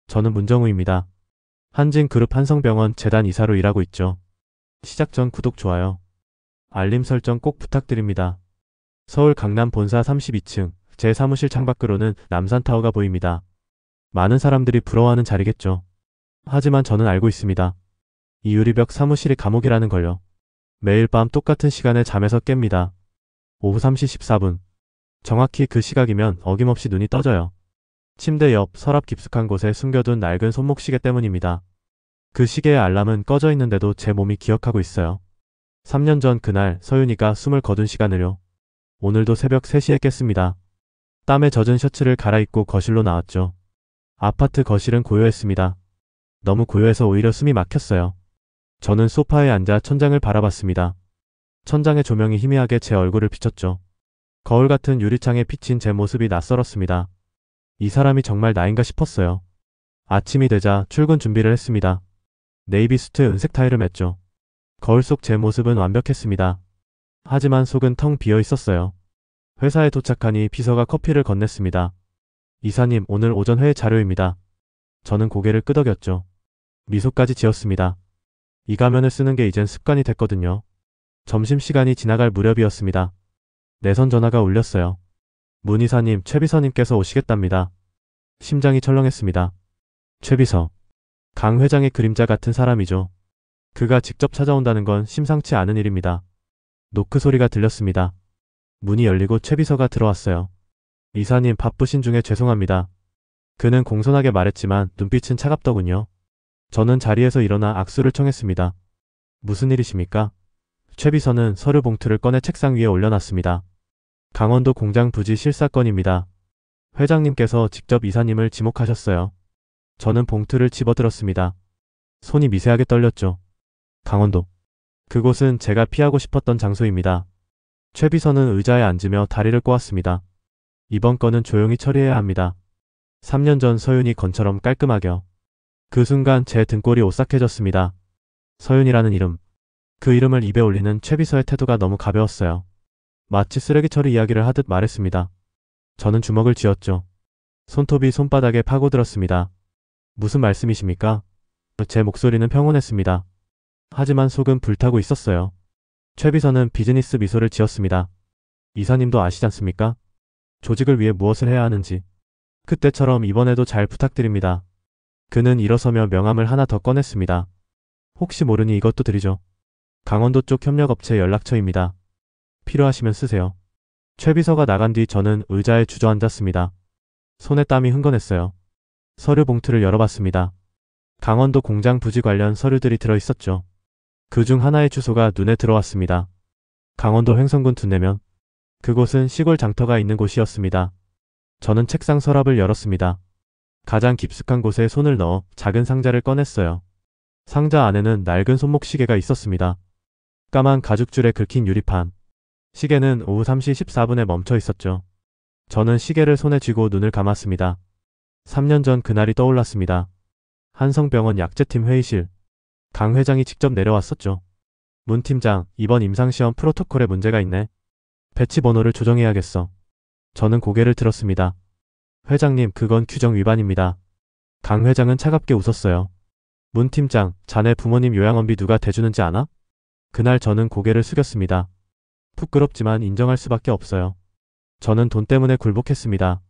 저는 문정우입니다. 한진그룹 한성병원 재단 이사로 일하고 있죠. 시작 전 구독, 좋아요, 알림 설정 꼭 부탁드립니다. 서울 강남 본사 32층 제 사무실 창밖으로는 남산타워가 보입니다. 많은 사람들이 부러워하는 자리겠죠. 하지만 저는 알고 있습니다. 이 유리벽 사무실이 감옥이라는 걸요. 매일 밤 똑같은 시간에 잠에서 깹니다. 오후 3시 14분. 정확히 그 시각이면 어김없이 눈이 떠져요. 침대 옆 서랍 깊숙한 곳에 숨겨둔 낡은 손목시계 때문입니다. 그 시계의 알람은 꺼져 있는데도 제 몸이 기억하고 있어요. 3년 전 그날 서윤이가 숨을 거둔 시간을요. 오늘도 새벽 3시에 깼습니다. 땀에 젖은 셔츠를 갈아입고 거실로 나왔죠. 아파트 거실은 고요했습니다. 너무 고요해서 오히려 숨이 막혔어요. 저는 소파에 앉아 천장을 바라봤습니다. 천장의 조명이 희미하게 제 얼굴을 비췄죠. 거울 같은 유리창에 비친 제 모습이 낯설었습니다. 이 사람이 정말 나인가 싶었어요. 아침이 되자 출근 준비를 했습니다. 네이비 수트에 은색 타이를 맸죠. 거울 속 제 모습은 완벽했습니다. 하지만 속은 텅 비어 있었어요. 회사에 도착하니 비서가 커피를 건넸습니다. 이사님, 오늘 오전 회의 자료입니다. 저는 고개를 끄덕였죠. 미소까지 지었습니다. 이 가면을 쓰는 게 이젠 습관이 됐거든요. 점심시간이 지나갈 무렵이었습니다. 내선 전화가 울렸어요. 문 이사님, 최 비서님께서 오시겠답니다. 심장이 철렁했습니다. 최 비서. 강 회장의 그림자 같은 사람이죠. 그가 직접 찾아온다는 건 심상치 않은 일입니다. 노크 소리가 들렸습니다. 문이 열리고 최 비서가 들어왔어요. 이사님, 바쁘신 중에 죄송합니다. 그는 공손하게 말했지만 눈빛은 차갑더군요. 저는 자리에서 일어나 악수를 청했습니다. 무슨 일이십니까? 최 비서는 서류 봉투를 꺼내 책상 위에 올려놨습니다. 강원도 공장 부지 실사건입니다. 회장님께서 직접 이사님을 지목하셨어요. 저는 봉투를 집어들었습니다. 손이 미세하게 떨렸죠. 강원도. 그곳은 제가 피하고 싶었던 장소입니다. 최 비서는 의자에 앉으며 다리를 꼬았습니다. 이번 건은 조용히 처리해야 합니다. 3년 전 서윤이 건처럼 깔끔하게요. 그 순간 제 등골이 오싹해졌습니다. 서윤이라는 이름. 그 이름을 입에 올리는 최 비서의 태도가 너무 가벼웠어요. 마치 쓰레기 처리 이야기를 하듯 말했습니다. 저는 주먹을 쥐었죠. 손톱이 손바닥에 파고들었습니다. 무슨 말씀이십니까? 제 목소리는 평온했습니다. 하지만 속은 불타고 있었어요. 최 비서는 비즈니스 미소를 지었습니다. 이사님도 아시지 않습니까? 조직을 위해 무엇을 해야 하는지. 그때처럼 이번에도 잘 부탁드립니다. 그는 일어서며 명함을 하나 더 꺼냈습니다. 혹시 모르니 이것도 드리죠. 강원도 쪽 협력업체 연락처입니다. 필요하시면 쓰세요. 최 비서가 나간 뒤 저는 의자에 주저앉았습니다. 손에 땀이 흥건했어요. 서류 봉투를 열어봤습니다. 강원도 공장 부지 관련 서류들이 들어있었죠. 그중 하나의 주소가 눈에 들어왔습니다. 강원도 횡성군 두내면. 그곳은 시골 장터가 있는 곳이었습니다. 저는 책상 서랍을 열었습니다. 가장 깊숙한 곳에 손을 넣어 작은 상자를 꺼냈어요. 상자 안에는 낡은 손목시계가 있었습니다. 까만 가죽줄에 긁힌 유리판. 시계는 오후 3시 14분에 멈춰 있었죠. 저는 시계를 손에 쥐고 눈을 감았습니다. 3년 전 그날이 떠올랐습니다. 한성병원 약제팀 회의실. 강 회장이 직접 내려왔었죠. 문 팀장, 이번 임상시험 프로토콜에 문제가 있네. 배치 번호를 조정해야겠어. 저는 고개를 들었습니다. 회장님, 그건 규정 위반입니다. 강 회장은 차갑게 웃었어요. 문 팀장, 자네 부모님 요양원비 누가 대주는지 아나? 그날 저는 고개를 숙였습니다. 부끄럽지만 인정할 수밖에 없어요. 저는 돈 때문에 굴복했습니다.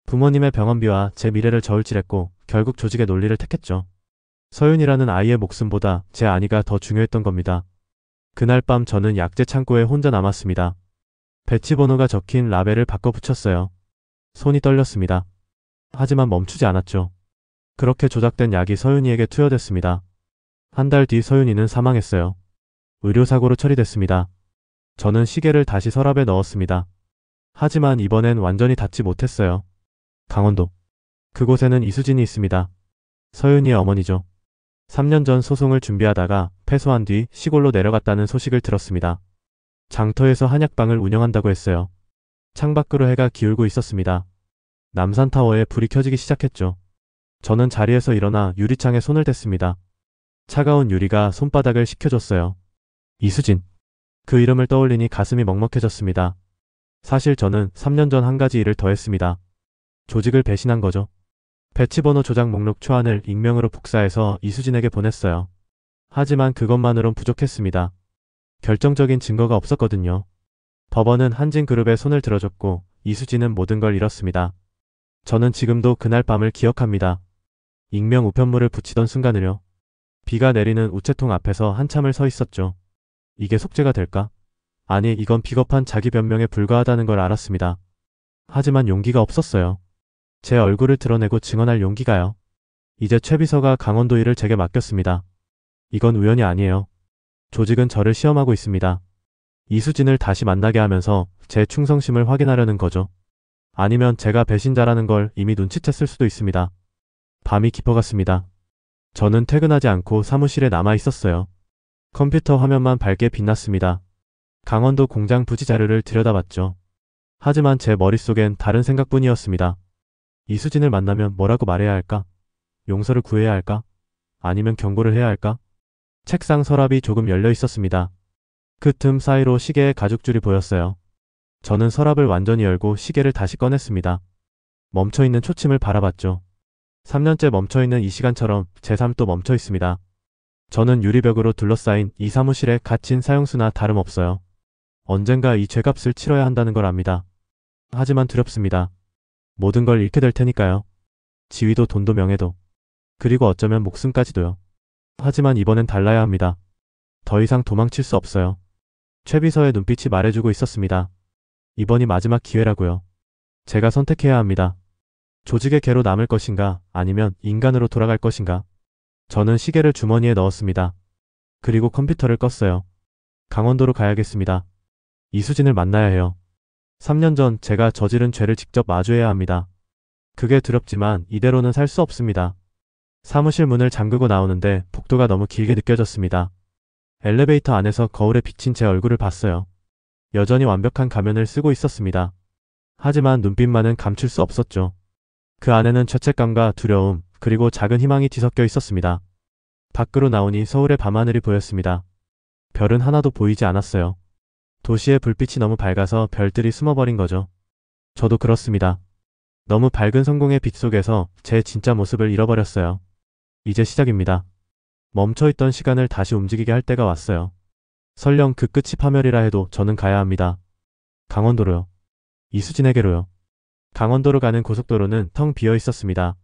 부모님의 병원비와 제 미래를 저울질했고 결국 조직의 논리를 택했죠. 서윤이라는 아이의 목숨보다 제 안위가 더 중요했던 겁니다. 그날 밤 저는 약재 창고에 혼자 남았습니다. 배치 번호가 적힌 라벨을 바꿔 붙였어요. 손이 떨렸습니다. 하지만 멈추지 않았죠. 그렇게 조작된 약이 서윤이에게 투여됐습니다. 한 달 뒤 서윤이는 사망했어요. 의료사고로 처리됐습니다. 저는 시계를 다시 서랍에 넣었습니다. 하지만 이번엔 완전히 닫지 못했어요. 강원도. 그곳에는 이수진이 있습니다. 서윤이의 어머니죠. 3년 전 소송을 준비하다가 패소한 뒤 시골로 내려갔다는 소식을 들었습니다. 장터에서 한약방을 운영한다고 했어요. 창밖으로 해가 기울고 있었습니다. 남산타워에 불이 켜지기 시작했죠. 저는 자리에서 일어나 유리창에 손을 댔습니다. 차가운 유리가 손바닥을 식혀줬어요. 이수진. 그 이름을 떠올리니 가슴이 먹먹해졌습니다. 사실 저는 3년 전 한 가지 일을 더 했습니다. 조직을 배신한 거죠. 배치번호 조작 목록 초안을 익명으로 복사해서 이수진에게 보냈어요. 하지만 그것만으론 부족했습니다. 결정적인 증거가 없었거든요. 법원은 한진그룹에 손을 들어줬고 이수진은 모든 걸 잃었습니다. 저는 지금도 그날 밤을 기억합니다. 익명 우편물을 붙이던 순간을요. 비가 내리는 우체통 앞에서 한참을 서 있었죠. 이게 속죄가 될까? 아니, 이건 비겁한 자기 변명에 불과하다는 걸 알았습니다. 하지만 용기가 없었어요. 제 얼굴을 드러내고 증언할 용기가요. 이제 최 비서가 강원도 일을 제게 맡겼습니다. 이건 우연이 아니에요. 조직은 저를 시험하고 있습니다. 이수진을 다시 만나게 하면서 제 충성심을 확인하려는 거죠. 아니면 제가 배신자라는 걸 이미 눈치챘을 수도 있습니다. 밤이 깊어갔습니다. 저는 퇴근하지 않고 사무실에 남아 있었어요. 컴퓨터 화면만 밝게 빛났습니다. 강원도 공장 부지 자료를 들여다봤죠. 하지만 제 머릿속엔 다른 생각뿐이었습니다. 이수진을 만나면 뭐라고 말해야 할까? 용서를 구해야 할까? 아니면 경고를 해야 할까? 책상 서랍이 조금 열려 있었습니다. 그 틈 사이로 시계의 가죽줄이 보였어요. 저는 서랍을 완전히 열고 시계를 다시 꺼냈습니다. 멈춰있는 초침을 바라봤죠. 3년째 멈춰있는 이 시간처럼 제 삶도 멈춰 있습니다. 저는 유리벽으로 둘러싸인 이 사무실에 갇힌 사형수나 다름없어요. 언젠가 이 죄값을 치러야 한다는 걸 압니다. 하지만 두렵습니다. 모든 걸 잃게 될 테니까요. 지위도 돈도 명예도. 그리고 어쩌면 목숨까지도요. 하지만 이번엔 달라야 합니다. 더 이상 도망칠 수 없어요. 최 비서의 눈빛이 말해주고 있었습니다. 이번이 마지막 기회라고요. 제가 선택해야 합니다. 조직의 개로 남을 것인가 아니면 인간으로 돌아갈 것인가. 저는 시계를 주머니에 넣었습니다. 그리고 컴퓨터를 껐어요. 강원도로 가야겠습니다. 이수진을 만나야 해요. 3년 전 제가 저지른 죄를 직접 마주해야 합니다. 그게 두렵지만 이대로는 살 수 없습니다. 사무실 문을 잠그고 나오는데 복도가 너무 길게 느껴졌습니다. 엘리베이터 안에서 거울에 비친 제 얼굴을 봤어요. 여전히 완벽한 가면을 쓰고 있었습니다. 하지만 눈빛만은 감출 수 없었죠. 그 안에는 죄책감과 두려움, 그리고 작은 희망이 뒤섞여 있었습니다. 밖으로 나오니 서울의 밤하늘이 보였습니다. 별은 하나도 보이지 않았어요. 도시의 불빛이 너무 밝아서 별들이 숨어버린 거죠. 저도 그렇습니다. 너무 밝은 성공의 빛 속에서 제 진짜 모습을 잃어버렸어요. 이제 시작입니다. 멈춰있던 시간을 다시 움직이게 할 때가 왔어요. 설령 그 끝이 파멸이라 해도 저는 가야 합니다. 강원도로요. 이수진에게로요. 강원도로 가는 고속도로는 텅 비어 있었습니다.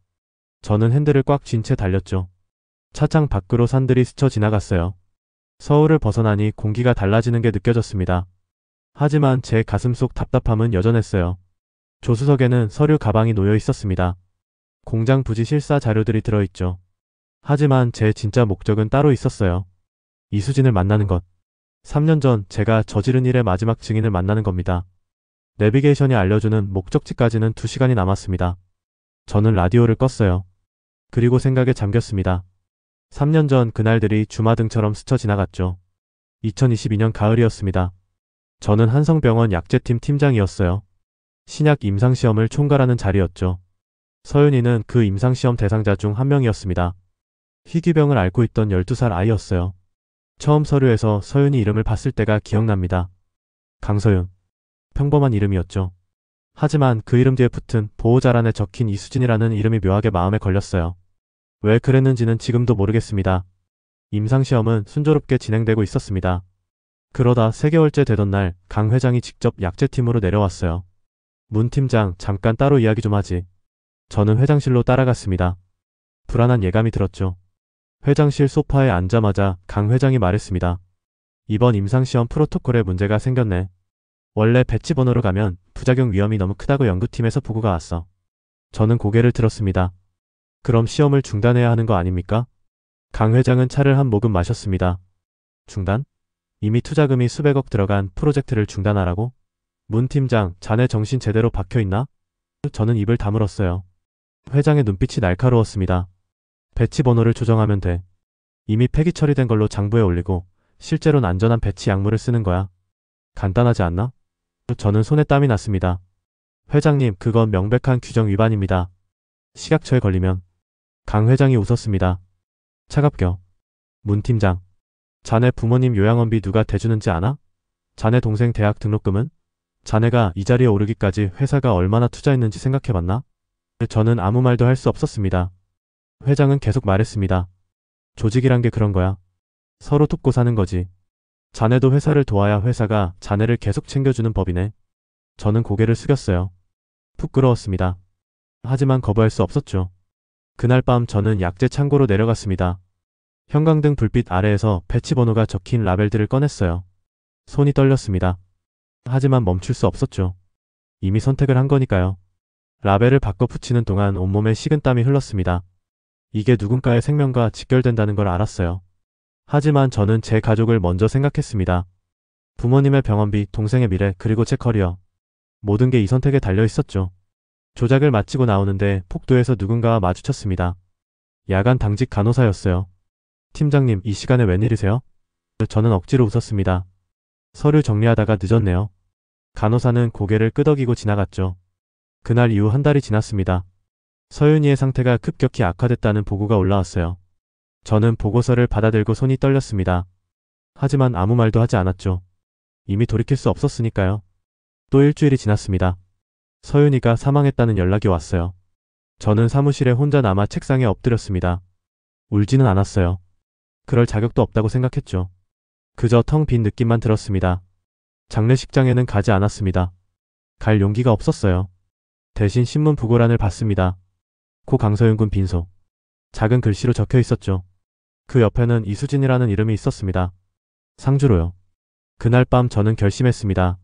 저는 핸들을 꽉 쥔 채 달렸죠. 차창 밖으로 산들이 스쳐 지나갔어요. 서울을 벗어나니 공기가 달라지는 게 느껴졌습니다. 하지만 제 가슴 속 답답함은 여전했어요. 조수석에는 서류 가방이 놓여 있었습니다. 공장 부지 실사 자료들이 들어있죠. 하지만 제 진짜 목적은 따로 있었어요. 이수진을 만나는 것. 3년 전 제가 저지른 일의 마지막 증인을 만나는 겁니다. 내비게이션이 알려주는 목적지까지는 2시간이 남았습니다. 저는 라디오를 껐어요. 그리고 생각에 잠겼습니다. 3년 전 그날들이 주마등처럼 스쳐 지나갔죠. 2022년 가을이었습니다. 저는 한성병원 약제팀 팀장이었어요. 신약 임상시험을 총괄하는 자리였죠. 서윤이는 그 임상시험 대상자 중 한 명이었습니다. 희귀병을 앓고 있던 12살 아이였어요. 처음 서류에서 서윤이 이름을 봤을 때가 기억납니다. 강서윤. 평범한 이름이었죠. 하지만 그 이름 뒤에 붙은 보호자란에 적힌 이수진이라는 이름이 묘하게 마음에 걸렸어요. 왜 그랬는지는 지금도 모르겠습니다. 임상시험은 순조롭게 진행되고 있었습니다. 그러다 3개월째 되던 날 강 회장이 직접 약제팀으로 내려왔어요. 문 팀장, 잠깐 따로 이야기 좀 하지. 저는 회장실로 따라갔습니다. 불안한 예감이 들었죠. 회장실 소파에 앉자마자 강 회장이 말했습니다. 이번 임상시험 프로토콜에 문제가 생겼네. 원래 배치 번호로 가면 부작용 위험이 너무 크다고 연구팀에서 보고가 왔어. 저는 고개를 들었습니다. 그럼 시험을 중단해야 하는 거 아닙니까? 강 회장은 차를 한 모금 마셨습니다. 중단? 이미 투자금이 수백억 들어간 프로젝트를 중단하라고? 문 팀장, 자네 정신 제대로 박혀있나? 저는 입을 다물었어요. 회장의 눈빛이 날카로웠습니다. 배치 번호를 조정하면 돼. 이미 폐기 처리된 걸로 장부에 올리고 실제로는 안전한 배치 약물을 쓰는 거야. 간단하지 않나? 저는 손에 땀이 났습니다. 회장님, 그건 명백한 규정 위반입니다. 식약처에 걸리면. 강 회장이 웃었습니다. 차갑겨. 문 팀장. 자네 부모님 요양원비 누가 대주는지 아나? 자네 동생 대학 등록금은? 자네가 이 자리에 오르기까지 회사가 얼마나 투자했는지 생각해봤나? 저는 아무 말도 할 수 없었습니다. 회장은 계속 말했습니다. 조직이란 게 그런 거야. 서로 돕고 사는 거지. 자네도 회사를 도와야 회사가 자네를 계속 챙겨주는 법이네. 저는 고개를 숙였어요. 부끄러웠습니다. 하지만 거부할 수 없었죠. 그날 밤 저는 약재 창고로 내려갔습니다. 형광등 불빛 아래에서 배치 번호가 적힌 라벨들을 꺼냈어요. 손이 떨렸습니다. 하지만 멈출 수 없었죠. 이미 선택을 한 거니까요. 라벨을 바꿔 붙이는 동안 온몸에 식은땀이 흘렀습니다. 이게 누군가의 생명과 직결된다는 걸 알았어요. 하지만 저는 제 가족을 먼저 생각했습니다. 부모님의 병원비, 동생의 미래, 그리고 제 커리어. 모든 게 이 선택에 달려 있었죠. 조작을 마치고 나오는데 폭도에서 누군가와 마주쳤습니다. 야간 당직 간호사였어요. 팀장님, 이 시간에 웬일이세요? 저는 억지로 웃었습니다. 서류 정리하다가 늦었네요. 간호사는 고개를 끄덕이고 지나갔죠. 그날 이후 한 달이 지났습니다. 서윤이의 상태가 급격히 악화됐다는 보고가 올라왔어요. 저는 보고서를 받아들고 손이 떨렸습니다. 하지만 아무 말도 하지 않았죠. 이미 돌이킬 수 없었으니까요. 또 일주일이 지났습니다. 서윤이가 사망했다는 연락이 왔어요. 저는 사무실에 혼자 남아 책상에 엎드렸습니다. 울지는 않았어요. 그럴 자격도 없다고 생각했죠. 그저 텅 빈 느낌만 들었습니다. 장례식장에는 가지 않았습니다. 갈 용기가 없었어요. 대신 신문 부고란을 봤습니다. 고 강서윤 군 빈소. 작은 글씨로 적혀 있었죠. 그 옆에는 이수진이라는 이름이 있었습니다. 상주로요. 그날 밤 저는 결심했습니다.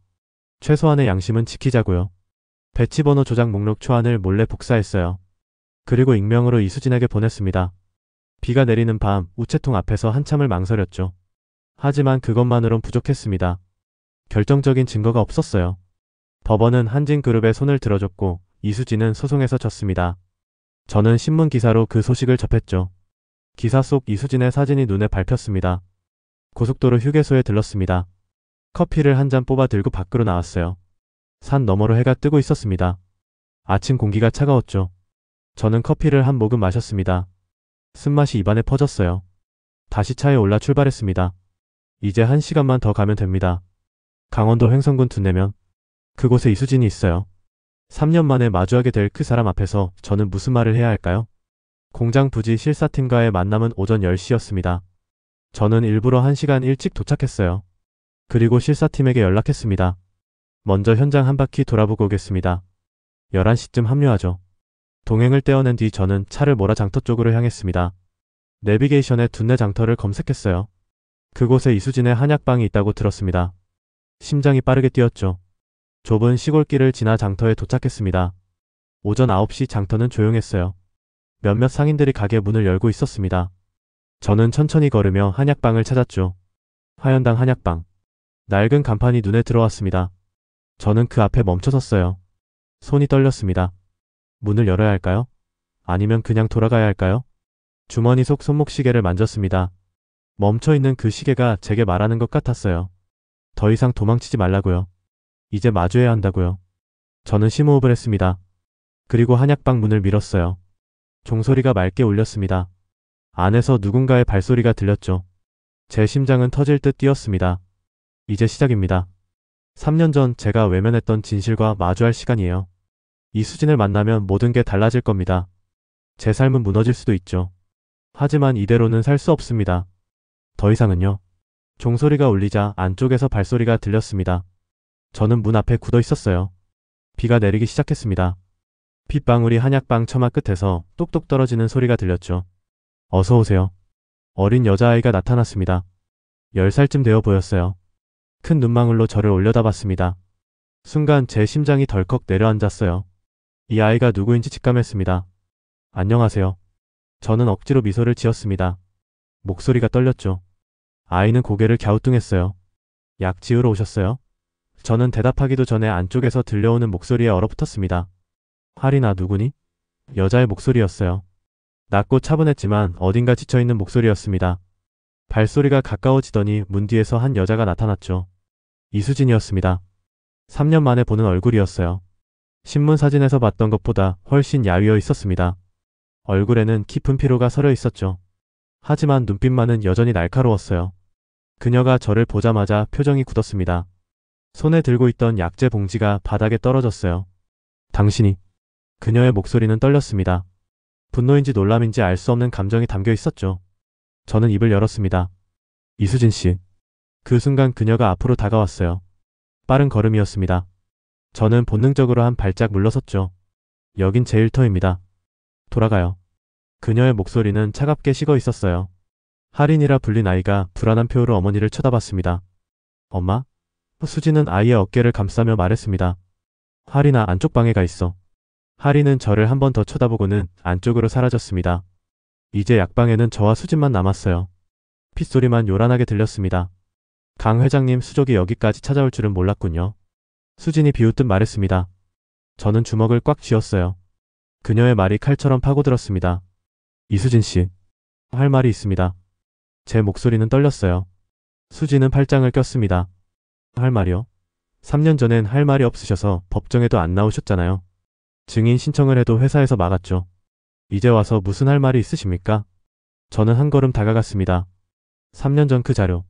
최소한의 양심은 지키자고요. 배치번호 조작 목록 초안을 몰래 복사했어요. 그리고 익명으로 이수진에게 보냈습니다. 비가 내리는 밤 우체통 앞에서 한참을 망설였죠. 하지만 그것만으론 부족했습니다. 결정적인 증거가 없었어요. 법원은 한진그룹에 손을 들어줬고 이수진은 소송에서 졌습니다. 저는 신문 기사로 그 소식을 접했죠. 기사 속 이수진의 사진이 눈에 밟혔습니다. 고속도로 휴게소에 들렀습니다. 커피를 한 잔 뽑아 들고 밖으로 나왔어요. 산 너머로 해가 뜨고 있었습니다. 아침 공기가 차가웠죠. 저는 커피를 한 모금 마셨습니다. 쓴맛이 입안에 퍼졌어요. 다시 차에 올라 출발했습니다. 이제 1시간만 더 가면 됩니다. 강원도 횡성군 둔내면 그곳에 이수진이 있어요. 3년 만에 마주하게 될 그 사람 앞에서 저는 무슨 말을 해야 할까요? 공장 부지 실사팀과의 만남은 오전 10시였습니다. 저는 일부러 1시간 일찍 도착했어요. 그리고 실사팀에게 연락했습니다. 먼저 현장 한 바퀴 돌아보고 오겠습니다. 11시쯤 합류하죠. 동행을 떼어낸 뒤 저는 차를 몰아 장터 쪽으로 향했습니다. 내비게이션에 둔내 장터를 검색했어요. 그곳에 이수진의 한약방이 있다고 들었습니다. 심장이 빠르게 뛰었죠. 좁은 시골길을 지나 장터에 도착했습니다. 오전 9시 장터는 조용했어요. 몇몇 상인들이 가게 문을 열고 있었습니다. 저는 천천히 걸으며 한약방을 찾았죠. 화연당 한약방. 낡은 간판이 눈에 들어왔습니다. 저는 그 앞에 멈춰섰어요. 손이 떨렸습니다. 문을 열어야 할까요? 아니면 그냥 돌아가야 할까요? 주머니 속 손목시계를 만졌습니다. 멈춰있는 그 시계가 제게 말하는 것 같았어요. 더 이상 도망치지 말라고요. 이제 마주해야 한다고요. 저는 심호흡을 했습니다. 그리고 한약방 문을 밀었어요. 종소리가 맑게 울렸습니다. 안에서 누군가의 발소리가 들렸죠. 제 심장은 터질 듯 뛰었습니다. 이제 시작입니다. 3년 전 제가 외면했던 진실과 마주할 시간이에요. 이수진을 만나면 모든 게 달라질 겁니다. 제 삶은 무너질 수도 있죠. 하지만 이대로는 살 수 없습니다. 더 이상은요. 종소리가 울리자 안쪽에서 발소리가 들렸습니다. 저는 문 앞에 굳어 있었어요. 비가 내리기 시작했습니다. 빗방울이 한약방 처마 끝에서 똑똑 떨어지는 소리가 들렸죠. 어서 오세요. 어린 여자아이가 나타났습니다. 10살쯤 되어 보였어요. 큰 눈망울로 저를 올려다봤습니다. 순간 제 심장이 덜컥 내려앉았어요. 이 아이가 누구인지 직감했습니다. 안녕하세요. 저는 억지로 미소를 지었습니다. 목소리가 떨렸죠. 아이는 고개를 갸우뚱했어요. 약 지으러 오셨어요? 저는 대답하기도 전에 안쪽에서 들려오는 목소리에 얼어붙었습니다. 하리나 누구니? 여자의 목소리였어요. 낮고 차분했지만 어딘가 지쳐있는 목소리였습니다. 발소리가 가까워지더니 문 뒤에서 한 여자가 나타났죠. 이수진이었습니다. 3년 만에 보는 얼굴이었어요. 신문 사진에서 봤던 것보다 훨씬 야위어 있었습니다. 얼굴에는 깊은 피로가 서려 있었죠. 하지만 눈빛만은 여전히 날카로웠어요. 그녀가 저를 보자마자 표정이 굳었습니다. 손에 들고 있던 약재 봉지가 바닥에 떨어졌어요. 당신이 그녀의 목소리는 떨렸습니다. 분노인지 놀람인지 알 수 없는 감정이 담겨 있었죠. 저는 입을 열었습니다. 이수진 씨. 그 순간 그녀가 앞으로 다가왔어요. 빠른 걸음이었습니다. 저는 본능적으로 한 발짝 물러섰죠. 여긴 제 일터입니다. 돌아가요. 그녀의 목소리는 차갑게 식어 있었어요. 할인이라 불린 아이가 불안한 표로 어머니를 쳐다봤습니다. 엄마? 수진은 아이의 어깨를 감싸며 말했습니다. 할인아, 안쪽 방에 가 있어. 할인은 저를 한 번 더 쳐다보고는 안쪽으로 사라졌습니다. 이제 약방에는 저와 수진만 남았어요. 핏소리만 요란하게 들렸습니다. 강 회장님 수족이 여기까지 찾아올 줄은 몰랐군요. 수진이 비웃듯 말했습니다. 저는 주먹을 꽉 쥐었어요. 그녀의 말이 칼처럼 파고들었습니다. 이수진 씨. 할 말이 있습니다. 제 목소리는 떨렸어요. 수진은 팔짱을 꼈습니다. 할 말이요? 3년 전엔 할 말이 없으셔서 법정에도 안 나오셨잖아요. 증인 신청을 해도 회사에서 막았죠. 이제 와서 무슨 할 말이 있으십니까? 저는 한 걸음 다가갔습니다. 3년 전 그 자료.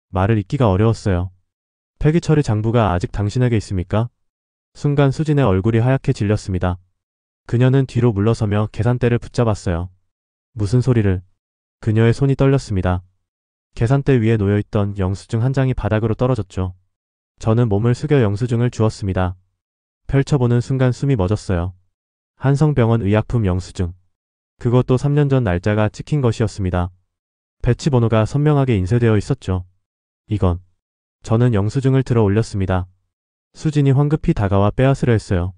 말을 잇기가 어려웠어요. 폐기처리 장부가 아직 당신에게 있습니까? 순간 수진의 얼굴이 하얗게 질렸습니다. 그녀는 뒤로 물러서며 계산대를 붙잡았어요. 무슨 소리를? 그녀의 손이 떨렸습니다. 계산대 위에 놓여있던 영수증 한 장이 바닥으로 떨어졌죠. 저는 몸을 숙여 영수증을 주었습니다. 펼쳐보는 순간 숨이 멎었어요. 한성병원 의약품 영수증. 그것도 3년 전 날짜가 찍힌 것이었습니다. 배치 번호가 선명하게 인쇄되어 있었죠. 이건. 저는 영수증을 들어 올렸습니다. 수진이 황급히 다가와 빼앗으려 했어요.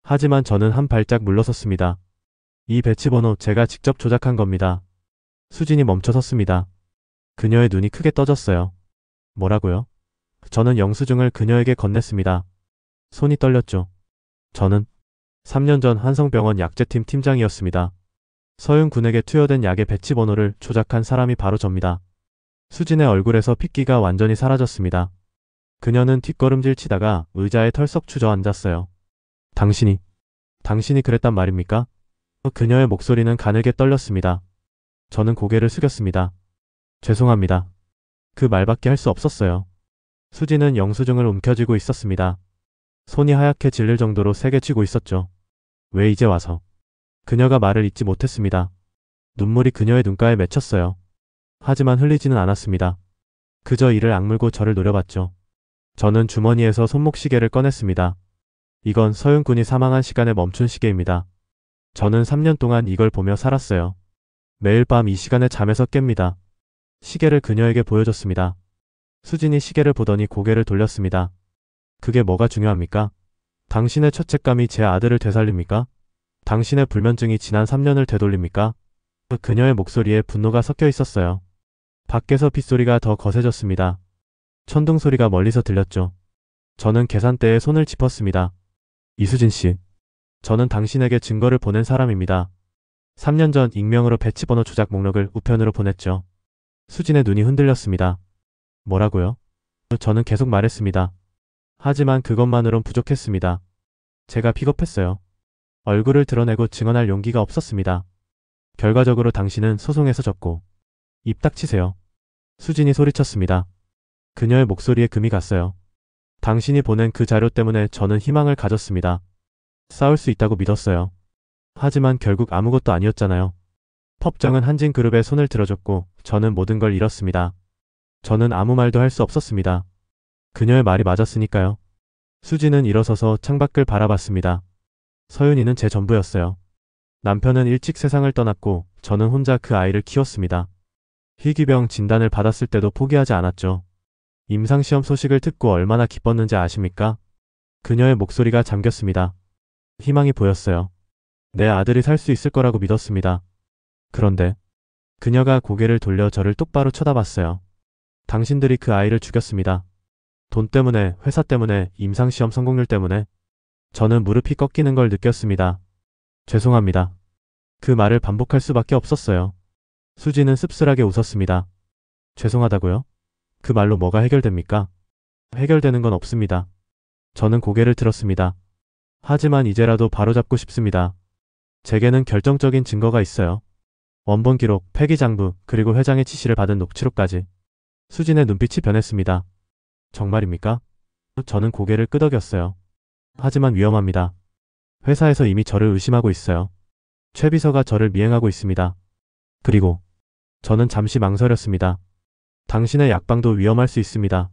하지만 저는 한 발짝 물러섰습니다. 이 배치 번호 제가 직접 조작한 겁니다. 수진이 멈춰섰습니다. 그녀의 눈이 크게 떠졌어요. 뭐라고요? 저는 영수증을 그녀에게 건넸습니다. 손이 떨렸죠. 저는 3년 전 한성병원 약제팀 팀장이었습니다. 서윤 군에게 투여된 약의 배치 번호를 조작한 사람이 바로 접니다. 수진의 얼굴에서 핏기가 완전히 사라졌습니다. 그녀는 뒷걸음질 치다가 의자에 털썩 주저앉았어요. 당신이 그랬단 말입니까? 그녀의 목소리는 가늘게 떨렸습니다. 저는 고개를 숙였습니다. 죄송합니다. 그 말밖에 할 수 없었어요. 수진은 영수증을 움켜쥐고 있었습니다. 손이 하얗게 질릴 정도로 세게 쥐고 있었죠. 왜 이제 와서? 그녀가 말을 잇지 못했습니다. 눈물이 그녀의 눈가에 맺혔어요. 하지만 흘리지는 않았습니다. 그저 이를 악물고 저를 노려봤죠. 저는 주머니에서 손목시계를 꺼냈습니다. 이건 서윤 군이 사망한 시간에 멈춘 시계입니다. 저는 3년 동안 이걸 보며 살았어요. 매일 밤 이 시간에 잠에서 깹니다. 시계를 그녀에게 보여줬습니다. 수진이 시계를 보더니 고개를 돌렸습니다. 그게 뭐가 중요합니까? 당신의 죄책감이 제 아들을 되살립니까? 당신의 불면증이 지난 3년을 되돌립니까? 그녀의 목소리에 분노가 섞여 있었어요. 밖에서 빗소리가 더 거세졌습니다. 천둥 소리가 멀리서 들렸죠. 저는 계산대에 손을 짚었습니다. 이수진 씨. 저는 당신에게 증거를 보낸 사람입니다. 3년 전 익명으로 배치번호 조작 목록을 우편으로 보냈죠. 수진의 눈이 흔들렸습니다. 뭐라고요? 저는 계속 말했습니다. 하지만 그것만으론 부족했습니다. 제가 비겁했어요. 얼굴을 드러내고 증언할 용기가 없었습니다. 결과적으로 당신은 소송에서 졌고. 입 닥치세요. 수진이 소리쳤습니다. 그녀의 목소리에 금이 갔어요. 당신이 보낸 그 자료 때문에 저는 희망을 가졌습니다. 싸울 수 있다고 믿었어요. 하지만 결국 아무것도 아니었잖아요. 법정은 한진그룹에 손을 들어줬고 저는 모든 걸 잃었습니다. 저는 아무 말도 할 수 없었습니다. 그녀의 말이 맞았으니까요. 수지는 일어서서 창밖을 바라봤습니다. 서윤이는 제 전부였어요. 남편은 일찍 세상을 떠났고 저는 혼자 그 아이를 키웠습니다. 희귀병 진단을 받았을 때도 포기하지 않았죠. 임상시험 소식을 듣고 얼마나 기뻤는지 아십니까? 그녀의 목소리가 잠겼습니다. 희망이 보였어요. 내 아들이 살 수 있을 거라고 믿었습니다. 그런데 그녀가 고개를 돌려 저를 똑바로 쳐다봤어요. 당신들이 그 아이를 죽였습니다. 돈 때문에, 회사 때문에, 임상시험 성공률 때문에. 저는 무릎이 꺾이는 걸 느꼈습니다. 죄송합니다. 그 말을 반복할 수밖에 없었어요. 수지는 씁쓸하게 웃었습니다. 죄송하다고요? 그 말로 뭐가 해결됩니까? 해결되는 건 없습니다. 저는 고개를 들었습니다. 하지만 이제라도 바로잡고 싶습니다. 제게는 결정적인 증거가 있어요. 원본 기록, 폐기장부, 그리고 회장의 지시를 받은 녹취록까지. 수진의 눈빛이 변했습니다. 정말입니까? 저는 고개를 끄덕였어요. 하지만 위험합니다. 회사에서 이미 저를 의심하고 있어요. 최 비서가 저를 미행하고 있습니다. 그리고 저는 잠시 망설였습니다. 당신의 약방도 위험할 수 있습니다.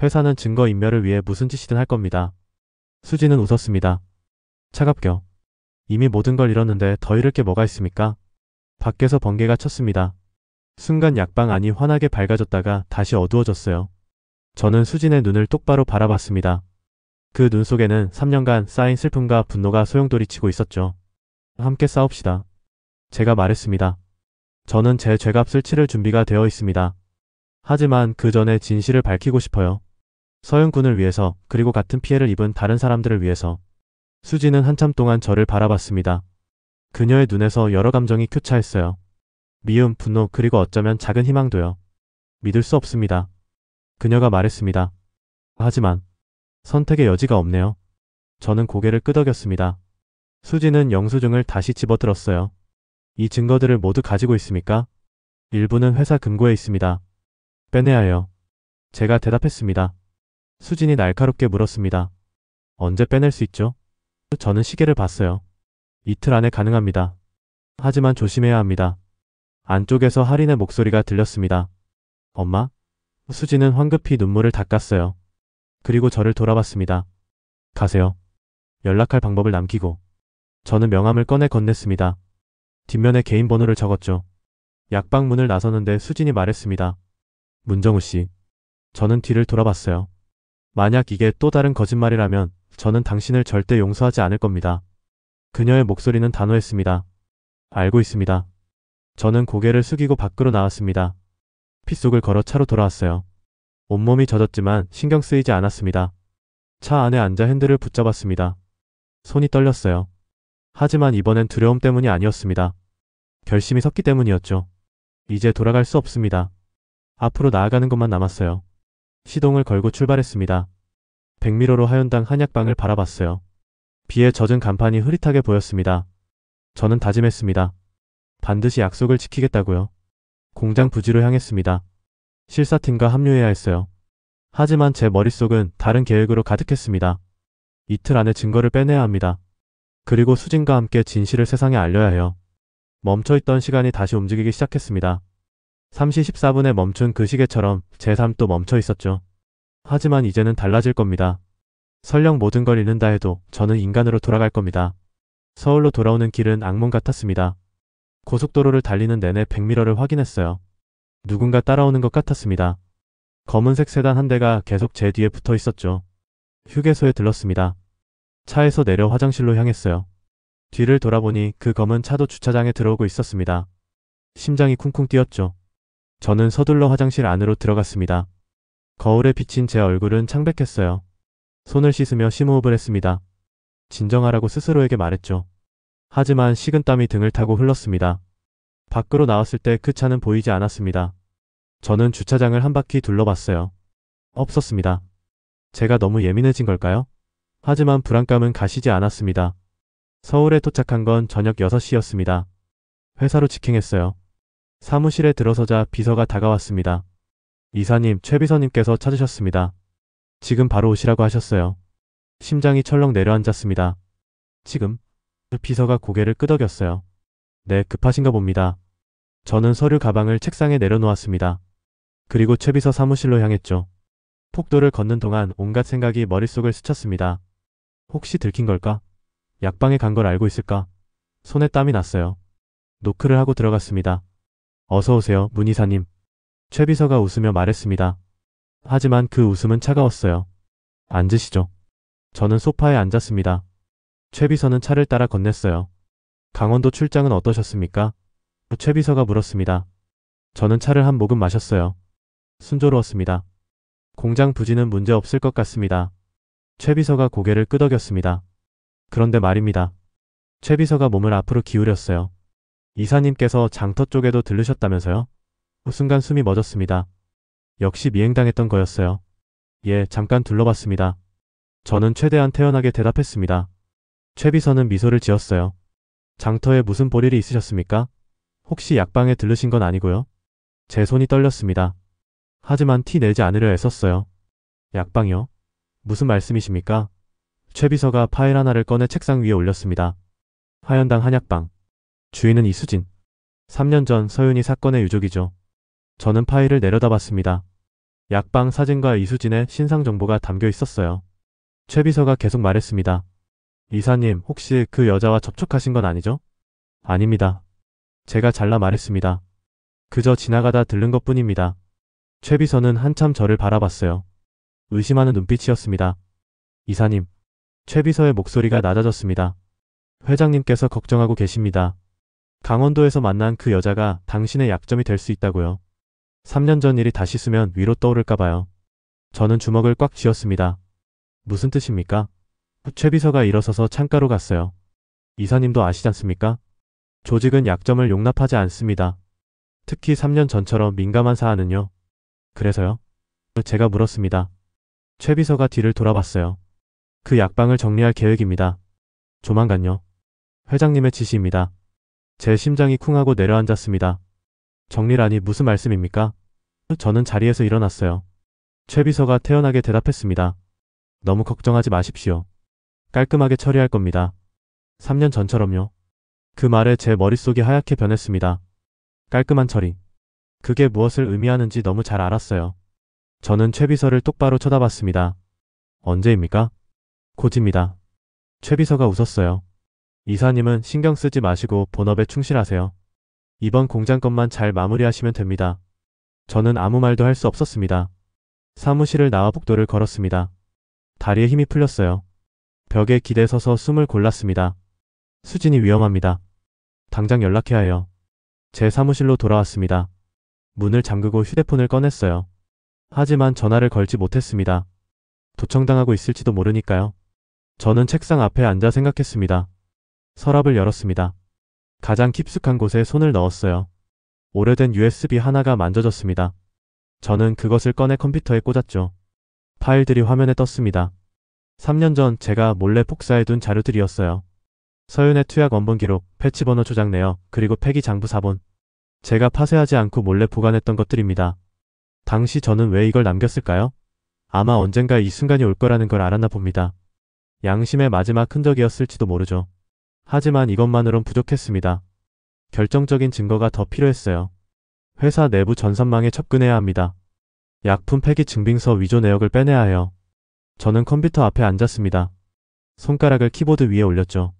회사는 증거 인멸을 위해 무슨 짓이든 할 겁니다. 수지는 웃었습니다. 차갑겨. 이미 모든 걸 잃었는데 더 잃을 게 뭐가 있습니까? 밖에서 번개가 쳤습니다. 순간 약방 안이 환하게 밝아졌다가 다시 어두워졌어요. 저는 수진의 눈을 똑바로 바라봤습니다. 그 눈 속에는 3년간 쌓인 슬픔과 분노가 소용돌이치고 있었죠. 함께 싸웁시다. 제가 말했습니다. 저는 제 죄값을 치를 준비가 되어 있습니다. 하지만 그 전에 진실을 밝히고 싶어요. 서영군을 위해서, 그리고 같은 피해를 입은 다른 사람들을 위해서. 수지는 한참 동안 저를 바라봤습니다. 그녀의 눈에서 여러 감정이 교차했어요. 미움, 분노, 그리고 어쩌면 작은 희망도요. 믿을 수 없습니다. 그녀가 말했습니다. 하지만 선택의 여지가 없네요. 저는 고개를 끄덕였습니다. 수지는 영수증을 다시 집어들었어요. 이 증거들을 모두 가지고 있습니까? 일부는 회사 금고에 있습니다. 빼내야 해요. 제가 대답했습니다. 수진이 날카롭게 물었습니다. 언제 빼낼 수 있죠? 저는 시계를 봤어요. 이틀 안에 가능합니다. 하지만 조심해야 합니다. 안쪽에서 할인의 목소리가 들렸습니다. 엄마? 수지는 황급히 눈물을 닦았어요. 그리고 저를 돌아봤습니다. 가세요. 연락할 방법을 남기고. 저는 명함을 꺼내 건넸습니다. 뒷면에 개인 번호를 적었죠. 약방문을 나서는데 수진이 말했습니다. 문정우 씨. 저는 뒤를 돌아봤어요. 만약 이게 또 다른 거짓말이라면 저는 당신을 절대 용서하지 않을 겁니다. 그녀의 목소리는 단호했습니다. 알고 있습니다. 저는 고개를 숙이고 밖으로 나왔습니다. 핏속을 걸어 차로 돌아왔어요. 온몸이 젖었지만 신경 쓰이지 않았습니다. 차 안에 앉아 핸들을 붙잡았습니다. 손이 떨렸어요. 하지만 이번엔 두려움 때문이 아니었습니다. 결심이 섰기 때문이었죠. 이제 돌아갈 수 없습니다. 앞으로 나아가는 것만 남았어요. 시동을 걸고 출발했습니다. 백미러로 하연당 한약방을 바라봤어요. 비에 젖은 간판이 흐릿하게 보였습니다. 저는 다짐했습니다. 반드시 약속을 지키겠다고요. 공장 부지로 향했습니다. 실사팀과 합류해야 했어요. 하지만 제 머릿속은 다른 계획으로 가득했습니다. 이틀 안에 증거를 빼내야 합니다. 그리고 수진과 함께 진실을 세상에 알려야 해요. 멈춰있던 시간이 다시 움직이기 시작했습니다. 3시 14분에 멈춘 그 시계처럼 제 삶도 멈춰 있었죠. 하지만 이제는 달라질 겁니다. 설령 모든 걸 잃는다 해도 저는 인간으로 돌아갈 겁니다. 서울로 돌아오는 길은 악몽 같았습니다. 고속도로를 달리는 내내 백미러를 확인했어요. 누군가 따라오는 것 같았습니다. 검은색 세단 한 대가 계속 제 뒤에 붙어 있었죠. 휴게소에 들렀습니다. 차에서 내려 화장실로 향했어요. 뒤를 돌아보니 그 검은 차도 주차장에 들어오고 있었습니다. 심장이 쿵쿵 뛰었죠. 저는 서둘러 화장실 안으로 들어갔습니다. 거울에 비친 제 얼굴은 창백했어요. 손을 씻으며 심호흡을 했습니다. 진정하라고 스스로에게 말했죠. 하지만 식은땀이 등을 타고 흘렀습니다. 밖으로 나왔을 때 그 차는 보이지 않았습니다. 저는 주차장을 한 바퀴 둘러봤어요. 없었습니다. 제가 너무 예민해진 걸까요? 하지만 불안감은 가시지 않았습니다. 서울에 도착한 건 저녁 6시였습니다. 회사로 직행했어요. 사무실에 들어서자 비서가 다가왔습니다. 이사님, 최 비서님께서 찾으셨습니다. 지금 바로 오시라고 하셨어요. 심장이 철렁 내려앉았습니다. 지금? 비서가 고개를 끄덕였어요. 네, 급하신가 봅니다. 저는 서류 가방을 책상에 내려놓았습니다. 그리고 최 비서 사무실로 향했죠. 폭도를 걷는 동안 온갖 생각이 머릿속을 스쳤습니다. 혹시 들킨 걸까? 약방에 간 걸 알고 있을까? 손에 땀이 났어요. 노크를 하고 들어갔습니다. 어서 오세요, 문 이사님. 최 비서가 웃으며 말했습니다. 하지만 그 웃음은 차가웠어요. 앉으시죠. 저는 소파에 앉았습니다. 최 비서는 차를 따라 건넸어요. 강원도 출장은 어떠셨습니까? 최 비서가 물었습니다. 저는 차를 한 모금 마셨어요. 순조로웠습니다. 공장 부지는 문제 없을 것 같습니다. 최 비서가 고개를 끄덕였습니다. 그런데 말입니다. 최 비서가 몸을 앞으로 기울였어요. 이사님께서 장터 쪽에도 들르셨다면서요? 순간 숨이 멎었습니다. 역시 미행당했던 거였어요. 예, 잠깐 둘러봤습니다. 저는 최대한 태연하게 대답했습니다. 최 비서는 미소를 지었어요. 장터에 무슨 볼일이 있으셨습니까? 혹시 약방에 들르신 건 아니고요? 제 손이 떨렸습니다. 하지만 티 내지 않으려 애썼어요. 약방이요? 무슨 말씀이십니까? 최 비서가 파일 하나를 꺼내 책상 위에 올렸습니다. 화연당 한약방. 주인은 이수진. 3년 전 서윤이 사건의 유족이죠. 저는 파일을 내려다봤습니다. 약방 사진과 이수진의 신상 정보가 담겨 있었어요. 최 비서가 계속 말했습니다. 이사님, 혹시 그 여자와 접촉하신 건 아니죠? 아닙니다. 제가 잘라 말했습니다. 그저 지나가다 들른 것뿐입니다. 최 비서는 한참 저를 바라봤어요. 의심하는 눈빛이었습니다. 이사님. 최 비서의 목소리가 낮아졌습니다. 회장님께서 걱정하고 계십니다. 강원도에서 만난 그 여자가 당신의 약점이 될 수 있다고요. 3년 전 일이 다시 쓰면 위로 떠오를까봐요. 저는 주먹을 꽉 쥐었습니다. 무슨 뜻입니까? 최 비서가 일어서서 창가로 갔어요. 이사님도 아시지 않습니까? 조직은 약점을 용납하지 않습니다. 특히 3년 전처럼 민감한 사안은요. 그래서요? 제가 물었습니다. 최 비서가 뒤를 돌아봤어요. 그 약방을 정리할 계획입니다. 조만간요. 회장님의 지시입니다. 제 심장이 쿵하고 내려앉았습니다. 정리라니 무슨 말씀입니까? 저는 자리에서 일어났어요. 최 비서가 태연하게 대답했습니다. 너무 걱정하지 마십시오. 깔끔하게 처리할 겁니다. 3년 전처럼요. 그 말에 제 머릿속이 하얗게 변했습니다. 깔끔한 처리. 그게 무엇을 의미하는지 너무 잘 알았어요. 저는 최 비서를 똑바로 쳐다봤습니다. 언제입니까? 곧입니다. 최 비서가 웃었어요. 이사님은 신경 쓰지 마시고 본업에 충실하세요. 이번 공장 것만 잘 마무리하시면 됩니다. 저는 아무 말도 할 수 없었습니다. 사무실을 나와 복도를 걸었습니다. 다리에 힘이 풀렸어요. 벽에 기대 서서 숨을 골랐습니다. 수진이 위험합니다. 당장 연락해야 해요. 제 사무실로 돌아왔습니다. 문을 잠그고 휴대폰을 꺼냈어요. 하지만 전화를 걸지 못했습니다. 도청당하고 있을지도 모르니까요. 저는 책상 앞에 앉아 생각했습니다. 서랍을 열었습니다. 가장 깊숙한 곳에 손을 넣었어요. 오래된 USB 하나가 만져졌습니다. 저는 그것을 꺼내 컴퓨터에 꽂았죠. 파일들이 화면에 떴습니다. 3년 전 제가 몰래 복사해둔 자료들이었어요. 서윤의 투약 원본 기록, 패치 번호 조작 내역, 그리고 폐기 장부 사본. 제가 파쇄하지 않고 몰래 보관했던 것들입니다. 당시 저는 왜 이걸 남겼을까요? 아마 언젠가 이 순간이 올 거라는 걸 알았나 봅니다. 양심의 마지막 흔적이었을지도 모르죠. 하지만 이것만으론 부족했습니다. 결정적인 증거가 더 필요했어요. 회사 내부 전산망에 접근해야 합니다. 약품 폐기 증빙서 위조 내역을 빼내야 해요. 저는 컴퓨터 앞에 앉았습니다. 손가락을 키보드 위에 올렸죠.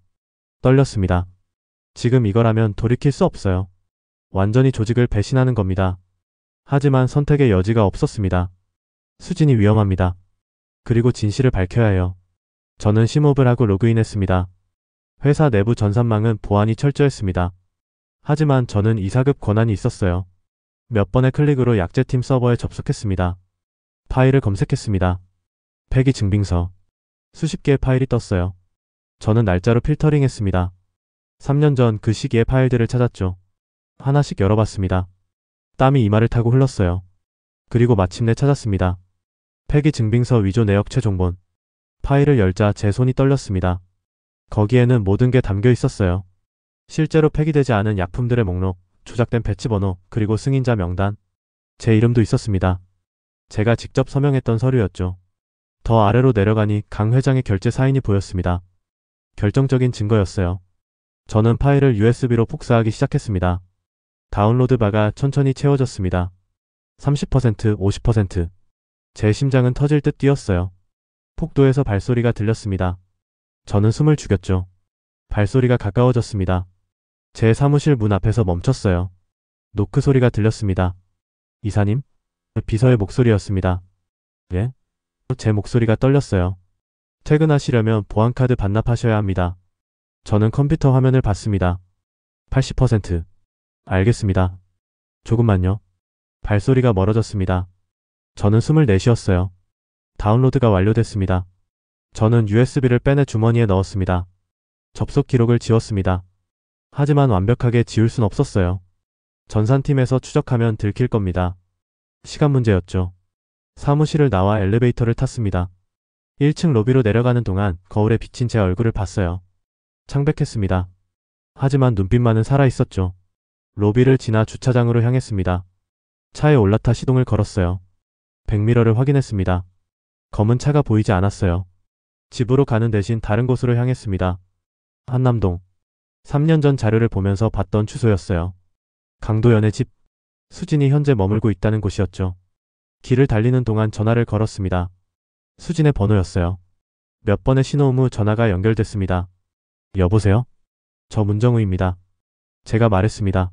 떨렸습니다. 지금 이거라면 돌이킬 수 없어요. 완전히 조직을 배신하는 겁니다. 하지만 선택의 여지가 없었습니다. 수진이 위험합니다. 그리고 진실을 밝혀야 해요. 저는 심호흡을 하고 로그인했습니다. 회사 내부 전산망은 보안이 철저했습니다. 하지만 저는 이사급 권한이 있었어요. 몇 번의 클릭으로 약제팀 서버에 접속했습니다. 파일을 검색했습니다. 폐기 증빙서. 수십 개의 파일이 떴어요. 저는 날짜로 필터링했습니다. 3년 전 그 시기의 파일들을 찾았죠. 하나씩 열어봤습니다. 땀이 이마를 타고 흘렀어요. 그리고 마침내 찾았습니다. 폐기 증빙서 위조 내역 최종본. 파일을 열자 제 손이 떨렸습니다. 거기에는 모든 게 담겨 있었어요. 실제로 폐기되지 않은 약품들의 목록, 조작된 배치 번호, 그리고 승인자 명단. 제 이름도 있었습니다. 제가 직접 서명했던 서류였죠. 더 아래로 내려가니 강 회장의 결제 사인이 보였습니다. 결정적인 증거였어요. 저는 파일을 USB로 복사하기 시작했습니다. 다운로드 바가 천천히 채워졌습니다. 30%, 50%. 제 심장은 터질 듯 뛰었어요. 폭도에서 발소리가 들렸습니다. 저는 숨을 죽였죠. 발소리가 가까워졌습니다. 제 사무실 문 앞에서 멈췄어요. 노크 소리가 들렸습니다. 이사님? 비서의 목소리였습니다. 예? 제 목소리가 떨렸어요. 퇴근하시려면 보안카드 반납하셔야 합니다. 저는 컴퓨터 화면을 봤습니다. 80%. 알겠습니다. 조금만요. 발소리가 멀어졌습니다. 저는 숨을 내쉬었어요. 다운로드가 완료됐습니다. 저는 USB를 빼내 주머니에 넣었습니다. 접속 기록을 지웠습니다. 하지만 완벽하게 지울 순 없었어요. 전산팀에서 추적하면 들킬 겁니다. 시간 문제였죠. 사무실을 나와 엘리베이터를 탔습니다. 1층 로비로 내려가는 동안 거울에 비친 제 얼굴을 봤어요. 창백했습니다. 하지만 눈빛만은 살아있었죠. 로비를 지나 주차장으로 향했습니다. 차에 올라타 시동을 걸었어요. 백미러를 확인했습니다. 검은 차가 보이지 않았어요. 집으로 가는 대신 다른 곳으로 향했습니다. 한남동. 3년 전 자료를 보면서 봤던 주소였어요. 강도연의 집. 수진이 현재 머물고 있다는 곳이었죠. 길을 달리는 동안 전화를 걸었습니다. 수진의 번호였어요. 몇 번의 신호음 후 전화가 연결됐습니다. 여보세요? 저 문정우입니다. 제가 말했습니다.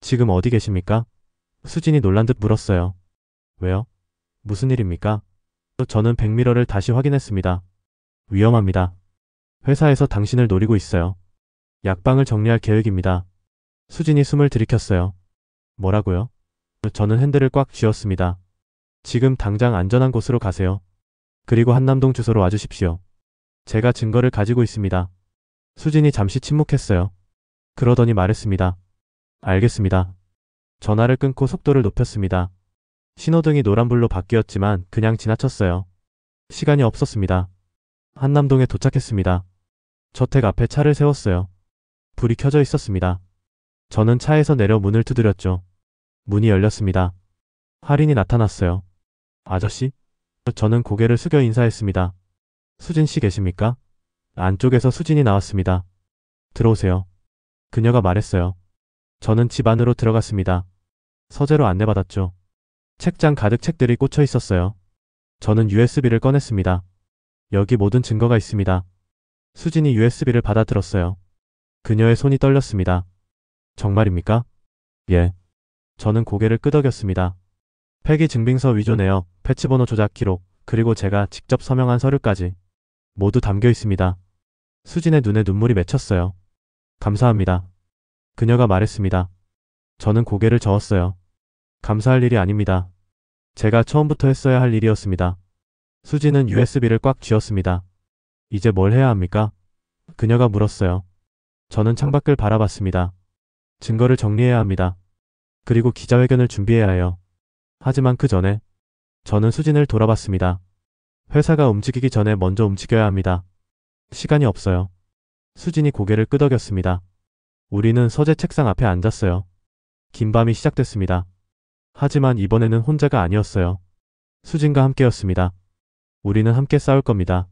지금 어디 계십니까? 수진이 놀란 듯 물었어요. 왜요? 무슨 일입니까? 저는 백미러를 다시 확인했습니다. 위험합니다. 회사에서 당신을 노리고 있어요. 약방을 정리할 계획입니다. 수진이 숨을 들이켰어요. 뭐라고요? 저는 핸들을 꽉 쥐었습니다. 지금 당장 안전한 곳으로 가세요. 그리고 한남동 주소로 와주십시오. 제가 증거를 가지고 있습니다. 수진이 잠시 침묵했어요. 그러더니 말했습니다. 알겠습니다. 전화를 끊고 속도를 높였습니다. 신호등이 노란불로 바뀌었지만 그냥 지나쳤어요. 시간이 없었습니다. 한남동에 도착했습니다. 저택 앞에 차를 세웠어요. 불이 켜져 있었습니다. 저는 차에서 내려 문을 두드렸죠. 문이 열렸습니다. 할인이 나타났어요. 아저씨? 저는 고개를 숙여 인사했습니다. 수진 씨 계십니까? 안쪽에서 수진이 나왔습니다. 들어오세요. 그녀가 말했어요. 저는 집 안으로 들어갔습니다. 서재로 안내받았죠. 책장 가득 책들이 꽂혀 있었어요. 저는 USB를 꺼냈습니다. 여기 모든 증거가 있습니다. 수진이 USB를 받아들었어요. 그녀의 손이 떨렸습니다. 정말입니까? 예. 저는 고개를 끄덕였습니다. 폐기 증빙서 위조 내역, 패치번호 조작 기록, 그리고 제가 직접 서명한 서류까지 모두 담겨 있습니다. 수진의 눈에 눈물이 맺혔어요. 감사합니다. 그녀가 말했습니다. 저는 고개를 저었어요. 감사할 일이 아닙니다. 제가 처음부터 했어야 할 일이었습니다. 수진은 USB를 꽉 쥐었습니다. 이제 뭘 해야 합니까? 그녀가 물었어요. 저는 창밖을 바라봤습니다. 증거를 정리해야 합니다. 그리고 기자회견을 준비해야 해요. 하지만 그 전에 저는 수진을 돌아봤습니다. 회사가 움직이기 전에 먼저 움직여야 합니다. 시간이 없어요. 수진이 고개를 끄덕였습니다. 우리는 서재 책상 앞에 앉았어요. 긴 밤이 시작됐습니다. 하지만 이번에는 혼자가 아니었어요. 수진과 함께였습니다. 우리는 함께 싸울 겁니다.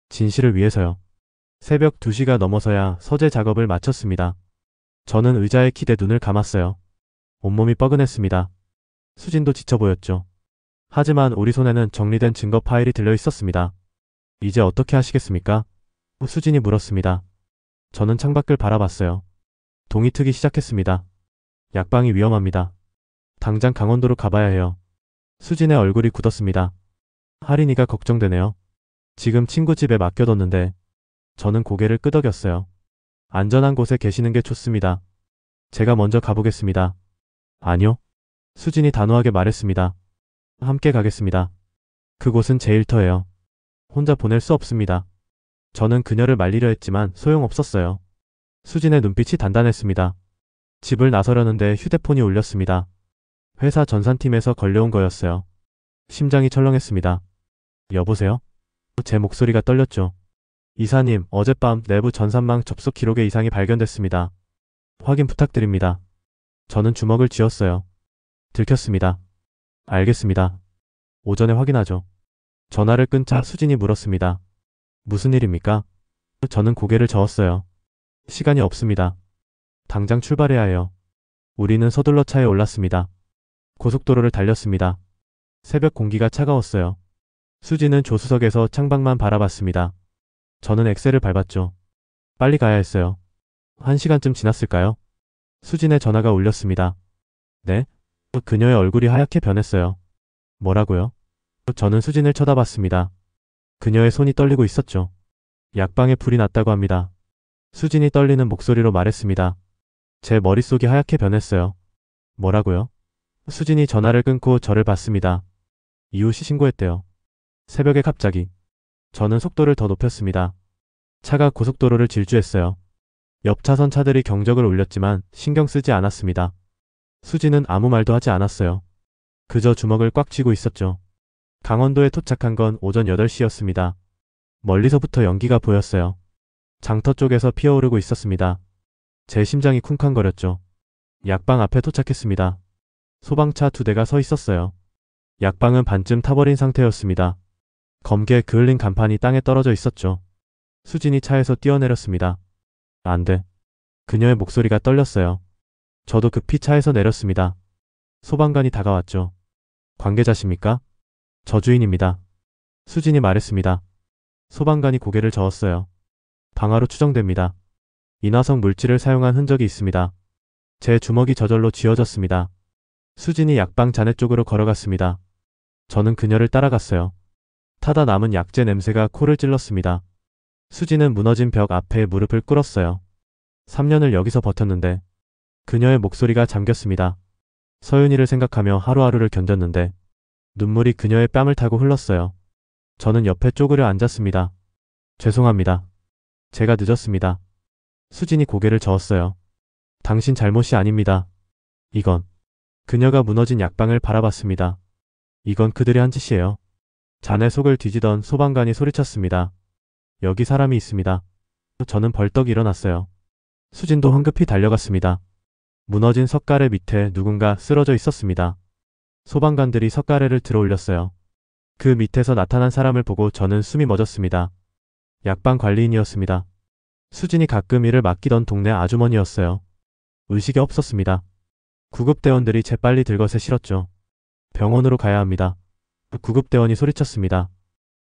진실을 위해서요. 새벽 2시가 넘어서야 서재 작업을 마쳤습니다. 저는 의자에 기대 눈을 감았어요. 온몸이 뻐근했습니다. 수진도 지쳐 보였죠. 하지만 우리 손에는 정리된 증거 파일이 들려 있었습니다. 이제 어떻게 하시겠습니까? 수진이 물었습니다. 저는 창밖을 바라봤어요. 동이 트기 시작했습니다. 약방이 위험합니다. 당장 강원도로 가봐야 해요. 수진의 얼굴이 굳었습니다. 할인이가 걱정되네요. 지금 친구 집에 맡겨뒀는데. 저는 고개를 끄덕였어요. 안전한 곳에 계시는 게 좋습니다. 제가 먼저 가보겠습니다. 아니요. 수진이 단호하게 말했습니다. 함께 가겠습니다. 그곳은 제 일터예요. 혼자 보낼 수 없습니다. 저는 그녀를 말리려 했지만 소용없었어요. 수진의 눈빛이 단단했습니다. 집을 나서려는데 휴대폰이 울렸습니다. 회사 전산팀에서 걸려온 거였어요. 심장이 철렁했습니다. 여보세요? 제 목소리가 떨렸죠. 이사님, 어젯밤 내부 전산망 접속 기록에 이상이 발견됐습니다. 확인 부탁드립니다. 저는 주먹을 쥐었어요. 들켰습니다. 알겠습니다. 오전에 확인하죠. 전화를 끊자 수진이 물었습니다. 무슨 일입니까? 저는 고개를 저었어요. 시간이 없습니다. 당장 출발해야 해요. 우리는 서둘러 차에 올랐습니다. 고속도로를 달렸습니다. 새벽 공기가 차가웠어요. 수진은 조수석에서 창밖만 바라봤습니다. 저는 엑셀을 밟았죠. 빨리 가야 했어요. 1시간쯤 지났을까요? 수진의 전화가 울렸습니다. 네? 그녀의 얼굴이 하얗게 변했어요. 뭐라고요? 저는 수진을 쳐다봤습니다. 그녀의 손이 떨리고 있었죠. 약방에 불이 났다고 합니다. 수진이 떨리는 목소리로 말했습니다. 제 머릿속이 하얗게 변했어요. 뭐라고요? 수진이 전화를 끊고 저를 봤습니다. 이웃이 신고했대요. 새벽에 갑자기. 저는 속도를 더 높였습니다. 차가 고속도로를 질주했어요. 옆 차선 차들이 경적을 울렸지만 신경 쓰지 않았습니다. 수진은 아무 말도 하지 않았어요. 그저 주먹을 꽉 쥐고 있었죠. 강원도에 도착한 건 오전 8시였습니다. 멀리서부터 연기가 보였어요. 장터 쪽에서 피어오르고 있었습니다. 제 심장이 쿵쾅거렸죠. 약방 앞에 도착했습니다. 소방차 2대가 서 있었어요. 약방은 반쯤 타버린 상태였습니다. 검게 그을린 간판이 땅에 떨어져 있었죠. 수진이 차에서 뛰어내렸습니다. 안 돼. 그녀의 목소리가 떨렸어요. 저도 급히 차에서 내렸습니다. 소방관이 다가왔죠. 관계자십니까? 저 주인입니다. 수진이 말했습니다. 소방관이 고개를 저었어요. 방화로 추정됩니다. 인화성 물질을 사용한 흔적이 있습니다. 제 주먹이 저절로 쥐어졌습니다. 수진이 약방 잔해 쪽으로 걸어갔습니다. 저는 그녀를 따라갔어요. 타다 남은 약재 냄새가 코를 찔렀습니다. 수진은 무너진 벽 앞에 무릎을 꿇었어요. 3년을 여기서 버텼는데 그녀의 목소리가 잠겼습니다. 서윤이를 생각하며 하루하루를 견뎠는데 눈물이 그녀의 뺨을 타고 흘렀어요. 저는 옆에 쪼그려 앉았습니다. 죄송합니다. 제가 늦었습니다. 수진이 고개를 저었어요. 당신 잘못이 아닙니다. 이건 그녀가 무너진 약방을 바라봤습니다. 이건 그들이 한 짓이에요. 잔해 속을 뒤지던 소방관이 소리쳤습니다. 여기 사람이 있습니다. 저는 벌떡 일어났어요. 수진도 황급히 달려갔습니다. 무너진 석가래 밑에 누군가 쓰러져 있었습니다. 소방관들이 석가래를 들어 올렸어요. 그 밑에서 나타난 사람을 보고 저는 숨이 멎었습니다. 약방 관리인이었습니다. 수진이 가끔 일을 맡기던 동네 아주머니였어요. 의식이 없었습니다. 구급대원들이 재빨리 들것에 실었죠. 병원으로 가야 합니다. 구급대원이 소리쳤습니다.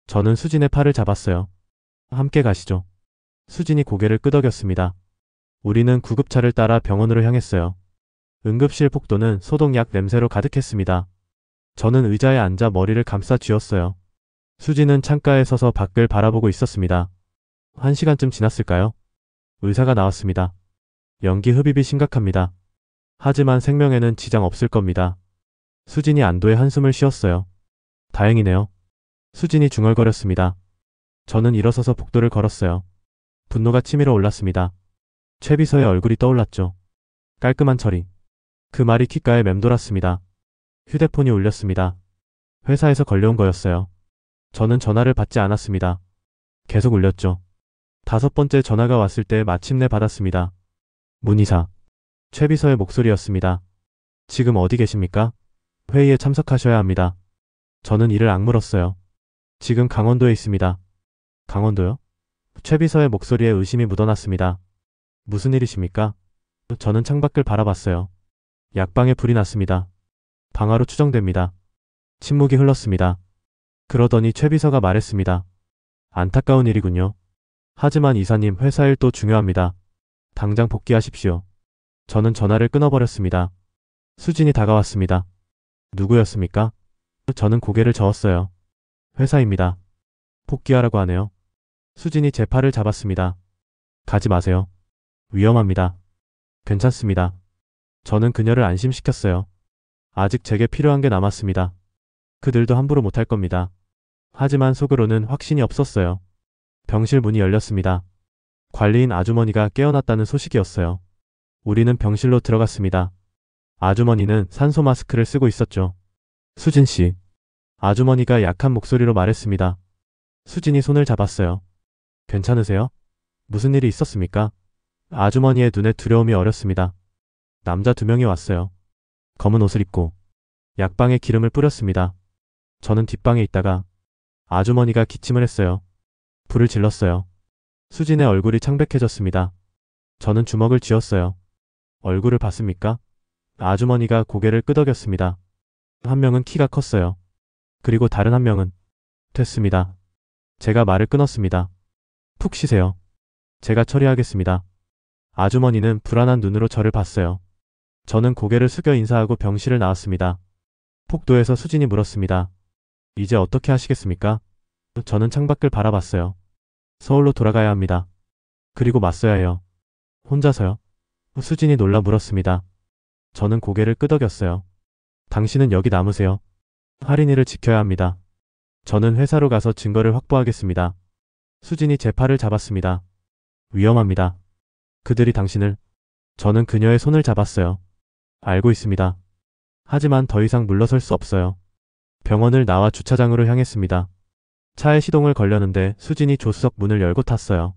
저는 수진의 팔을 잡았어요. 함께 가시죠. 수진이 고개를 끄덕였습니다. 우리는 구급차를 따라 병원으로 향했어요. 응급실 복도는 소독약 냄새로 가득했습니다. 저는 의자에 앉아 머리를 감싸 쥐었어요. 수진은 창가에 서서 밖을 바라보고 있었습니다. 1시간쯤 지났을까요? 의사가 나왔습니다. 연기 흡입이 심각합니다. 하지만 생명에는 지장 없을 겁니다. 수진이 안도의 한숨을 쉬었어요. 다행이네요. 수진이 중얼거렸습니다. 저는 일어서서 복도를 걸었어요. 분노가 치밀어 올랐습니다. 최 비서의 얼굴이 떠올랐죠. 깔끔한 처리. 그 말이 귓가에 맴돌았습니다. 휴대폰이 울렸습니다. 회사에서 걸려온 거였어요. 저는 전화를 받지 않았습니다. 계속 울렸죠. 5번째 전화가 왔을 때 마침내 받았습니다. 문이사. 최 비서의 목소리였습니다. 지금 어디 계십니까? 회의에 참석하셔야 합니다. 저는 이를 악물었어요. 지금 강원도에 있습니다. 강원도요? 최 비서의 목소리에 의심이 묻어났습니다. 무슨 일이십니까? 저는 창밖을 바라봤어요. 약방에 불이 났습니다. 방화로 추정됩니다. 침묵이 흘렀습니다. 그러더니 최 비서가 말했습니다. 안타까운 일이군요. 하지만 이사님, 회사 일 또 중요합니다. 당장 복귀하십시오. 저는 전화를 끊어버렸습니다. 수진이 다가왔습니다. 누구였습니까? 저는 고개를 저었어요. 회사입니다. 복귀하라고 하네요. 수진이 제 팔을 잡았습니다. 가지 마세요. 위험합니다. 괜찮습니다. 저는 그녀를 안심시켰어요. 아직 제게 필요한 게 남았습니다. 그들도 함부로 못할 겁니다. 하지만 속으로는 확신이 없었어요. 병실 문이 열렸습니다. 관리인 아주머니가 깨어났다는 소식이었어요. 우리는 병실로 들어갔습니다. 아주머니는 산소 마스크를 쓰고 있었죠. 수진 씨. 아주머니가 약한 목소리로 말했습니다. 수진이 손을 잡았어요. 괜찮으세요? 무슨 일이 있었습니까? 아주머니의 눈에 두려움이 어렸습니다. 남자 2명이 왔어요. 검은 옷을 입고 약방에 기름을 뿌렸습니다. 저는 뒷방에 있다가 아주머니가 기침을 했어요. 불을 질렀어요. 수진의 얼굴이 창백해졌습니다. 저는 주먹을 쥐었어요. 얼굴을 봤습니까? 아주머니가 고개를 끄덕였습니다. 한 명은 키가 컸어요. 그리고 다른 한 명은 됐습니다. 제가 말을 끊었습니다. 푹 쉬세요. 제가 처리하겠습니다. 아주머니는 불안한 눈으로 저를 봤어요. 저는 고개를 숙여 인사하고 병실을 나왔습니다. 복도에서 수진이 물었습니다. 이제 어떻게 하시겠습니까? 저는 창밖을 바라봤어요. 서울로 돌아가야 합니다. 그리고 맞서야 해요. 혼자서요? 수진이 놀라 물었습니다. 저는 고개를 끄덕였어요. 당신은 여기 남으세요. 할인이를 지켜야 합니다. 저는 회사로 가서 증거를 확보하겠습니다. 수진이 제 팔을 잡았습니다. 위험합니다. 그들이 당신을... 저는 그녀의 손을 잡았어요. 알고 있습니다. 하지만 더 이상 물러설 수 없어요. 병원을 나와 주차장으로 향했습니다. 차에 시동을 걸려는데 수진이 조수석 문을 열고 탔어요.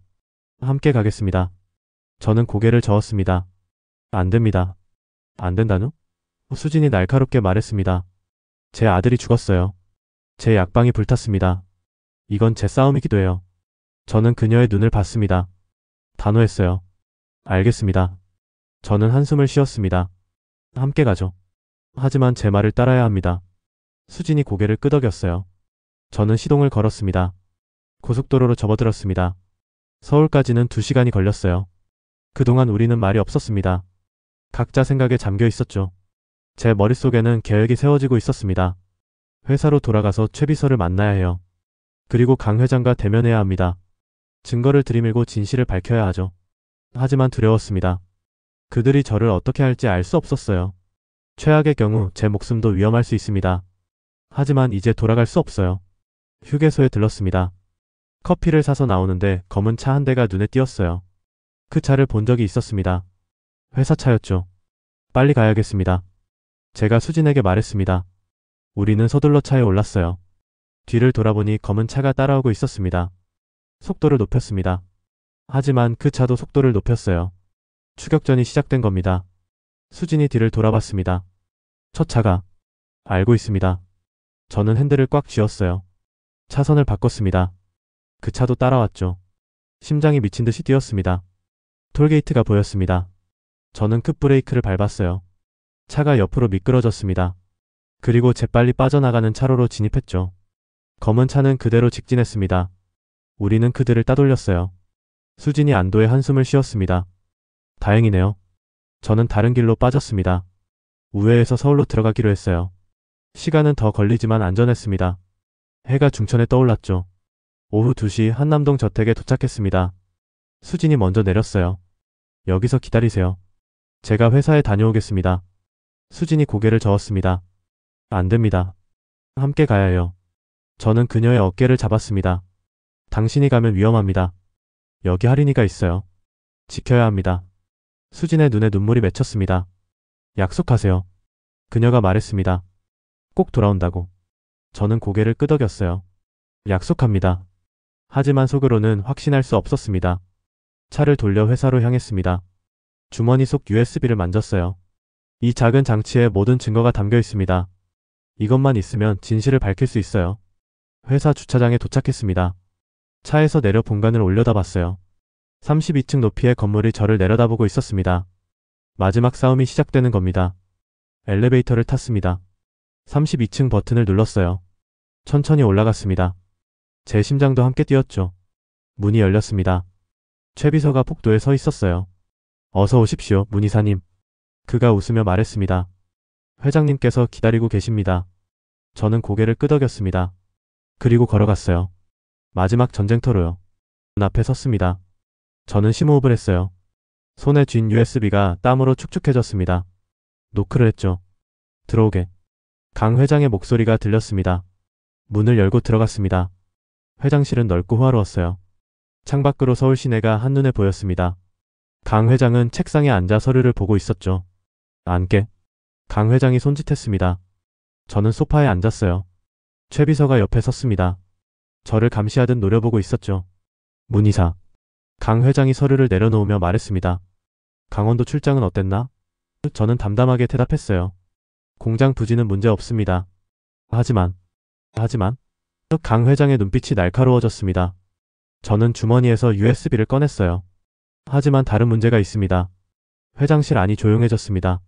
함께 가겠습니다. 저는 고개를 저었습니다. 안 됩니다. 안 된다누? 수진이 날카롭게 말했습니다. 제 아들이 죽었어요. 제 약방이 불탔습니다. 이건 제 싸움이기도 해요. 저는 그녀의 눈을 봤습니다. 단호했어요. 알겠습니다. 저는 한숨을 쉬었습니다. 함께 가죠. 하지만 제 말을 따라야 합니다. 수진이 고개를 끄덕였어요. 저는 시동을 걸었습니다. 고속도로로 접어들었습니다. 서울까지는 2시간이 걸렸어요. 그동안 우리는 말이 없었습니다. 각자 생각에 잠겨 있었죠. 제 머릿속에는 계획이 세워지고 있었습니다. 회사로 돌아가서 최 비서를 만나야 해요. 그리고 강 회장과 대면해야 합니다. 증거를 들이밀고 진실을 밝혀야 하죠. 하지만 두려웠습니다. 그들이 저를 어떻게 할지 알 수 없었어요. 최악의 경우 제 목숨도 위험할 수 있습니다. 하지만 이제 돌아갈 수 없어요. 휴게소에 들렀습니다. 커피를 사서 나오는데 검은 차 한 대가 눈에 띄었어요. 그 차를 본 적이 있었습니다. 회사 차였죠. 빨리 가야겠습니다. 제가 수진에게 말했습니다. 우리는 서둘러 차에 올랐어요. 뒤를 돌아보니 검은 차가 따라오고 있었습니다. 속도를 높였습니다. 하지만 그 차도 속도를 높였어요. 추격전이 시작된 겁니다. 수진이 뒤를 돌아봤습니다. 첫 차가. 알고 있습니다. 저는 핸들을 꽉 쥐었어요. 차선을 바꿨습니다. 그 차도 따라왔죠. 심장이 미친 듯이 뛰었습니다. 톨게이트가 보였습니다. 저는 급브레이크를 밟았어요. 차가 옆으로 미끄러졌습니다. 그리고 재빨리 빠져나가는 차로로 진입했죠. 검은 차는 그대로 직진했습니다. 우리는 그들을 따돌렸어요. 수진이 안도의 한숨을 쉬었습니다. 다행이네요. 저는 다른 길로 빠졌습니다. 우회해서 서울로 들어가기로 했어요. 시간은 더 걸리지만 안전했습니다. 해가 중천에 떠올랐죠. 오후 2시 한남동 저택에 도착했습니다. 수진이 먼저 내렸어요. 여기서 기다리세요. 제가 회사에 다녀오겠습니다. 수진이 고개를 저었습니다. 안 됩니다. 함께 가야 해요. 저는 그녀의 어깨를 잡았습니다. 당신이 가면 위험합니다. 여기 할인이가 있어요. 지켜야 합니다. 수진의 눈에 눈물이 맺혔습니다. 약속하세요. 그녀가 말했습니다. 꼭 돌아온다고. 저는 고개를 끄덕였어요. 약속합니다. 하지만 속으로는 확신할 수 없었습니다. 차를 돌려 회사로 향했습니다. 주머니 속 USB를 만졌어요. 이 작은 장치에 모든 증거가 담겨 있습니다. 이것만 있으면 진실을 밝힐 수 있어요. 회사 주차장에 도착했습니다. 차에서 내려 본관을 올려다봤어요. 32층 높이의 건물이 저를 내려다보고 있었습니다. 마지막 싸움이 시작되는 겁니다. 엘리베이터를 탔습니다. 32층 버튼을 눌렀어요. 천천히 올라갔습니다. 제 심장도 함께 뛰었죠. 문이 열렸습니다. 최 비서가 복도에 서 있었어요. 어서 오십시오, 문 이사님. 그가 웃으며 말했습니다. 회장님께서 기다리고 계십니다. 저는 고개를 끄덕였습니다. 그리고 걸어갔어요. 마지막 전쟁터로요. 문 앞에 섰습니다. 저는 심호흡을 했어요. 손에 쥔 USB가 땀으로 축축해졌습니다. 노크를 했죠. 들어오게. 강 회장의 목소리가 들렸습니다. 문을 열고 들어갔습니다. 회장실은 넓고 호화로웠어요. 창밖으로 서울 시내가 한눈에 보였습니다. 강 회장은 책상에 앉아 서류를 보고 있었죠. 앉게. 강 회장이 손짓했습니다. 저는 소파에 앉았어요. 최 비서가 옆에 섰습니다. 저를 감시하듯 노려보고 있었죠. 문 이사. 강 회장이 서류를 내려놓으며 말했습니다. 강원도 출장은 어땠나? 저는 담담하게 대답했어요. 공장 부지는 문제 없습니다. 하지만 강 회장의 눈빛이 날카로워졌습니다. 저는 주머니에서 USB를 꺼냈어요. 하지만 다른 문제가 있습니다. 회장실 안이 조용해졌습니다.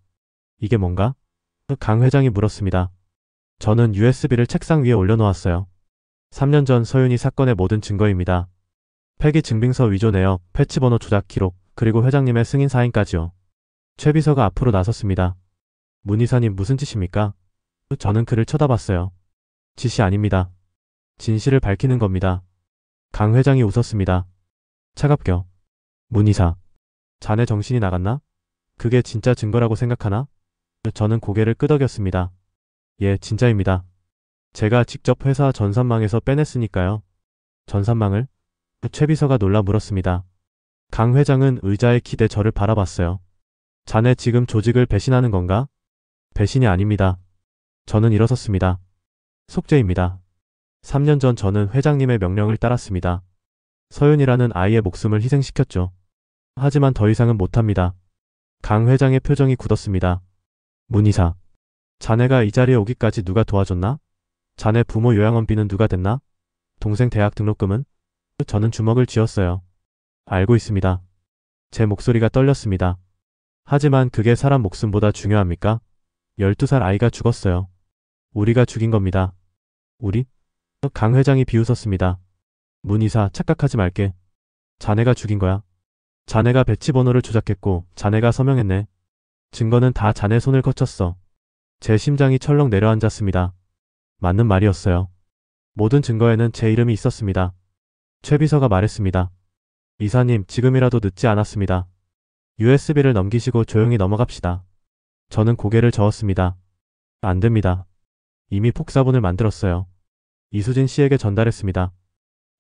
이게 뭔가? 강 회장이 물었습니다. 저는 USB를 책상 위에 올려놓았어요. 3년 전 서윤이 사건의 모든 증거입니다. 폐기 증빙서 위조 내역, 패치번호 조작 기록, 그리고 회장님의 승인 사인까지요. 최 비서가 앞으로 나섰습니다. 문 이사님 무슨 짓입니까? 저는 그를 쳐다봤어요. 짓이 아닙니다. 진실을 밝히는 겁니다. 강 회장이 웃었습니다. 차갑겨. 문 이사. 자네 정신이 나갔나? 그게 진짜 증거라고 생각하나? 저는 고개를 끄덕였습니다. 예, 진짜입니다. 제가 직접 회사 전산망에서 빼냈으니까요. 전산망을? 최 비서가 놀라 물었습니다. 강 회장은 의자에 기대 저를 바라봤어요. 자네 지금 조직을 배신하는 건가? 배신이 아닙니다. 저는 일어섰습니다. 속죄입니다. 3년 전 저는 회장님의 명령을 따랐습니다. 서윤이라는 아이의 목숨을 희생시켰죠. 하지만 더 이상은 못합니다. 강 회장의 표정이 굳었습니다. 문 이사. 자네가 이 자리에 오기까지 누가 도와줬나? 자네 부모 요양원비는 누가 댔나? 동생 대학 등록금은? 저는 주먹을 쥐었어요. 알고 있습니다. 제 목소리가 떨렸습니다. 하지만 그게 사람 목숨보다 중요합니까? 12살 아이가 죽었어요. 우리가 죽인 겁니다. 우리? 강 회장이 비웃었습니다. 문 이사, 착각하지 말게. 자네가 죽인 거야. 자네가 배치 번호를 조작했고 자네가 서명했네. 증거는 다 자네 손을 거쳤어. 제 심장이 철렁 내려앉았습니다. 맞는 말이었어요. 모든 증거에는 제 이름이 있었습니다. 최 비서가 말했습니다. 이사님, 지금이라도 늦지 않았습니다. USB를 넘기시고 조용히 넘어갑시다. 저는 고개를 저었습니다. 안 됩니다. 이미 폭사본을 만들었어요. 이수진 씨에게 전달했습니다.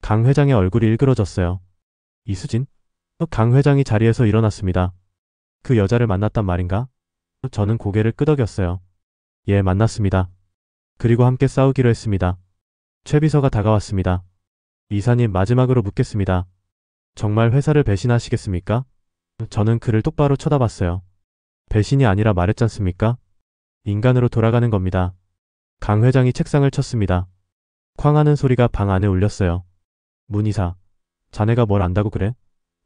강 회장의 얼굴이 일그러졌어요. 이수진? 강 회장이 자리에서 일어났습니다. 그 여자를 만났단 말인가? 저는 고개를 끄덕였어요. 예, 만났습니다. 그리고 함께 싸우기로 했습니다. 최 비서가 다가왔습니다. 이사님, 마지막으로 묻겠습니다. 정말 회사를 배신하시겠습니까? 저는 그를 똑바로 쳐다봤어요. 배신이 아니라 말했잖습니까? 인간으로 돌아가는 겁니다. 강 회장이 책상을 쳤습니다. 쾅 하는 소리가 방 안에 울렸어요. 문 이사, 자네가 뭘 안다고 그래?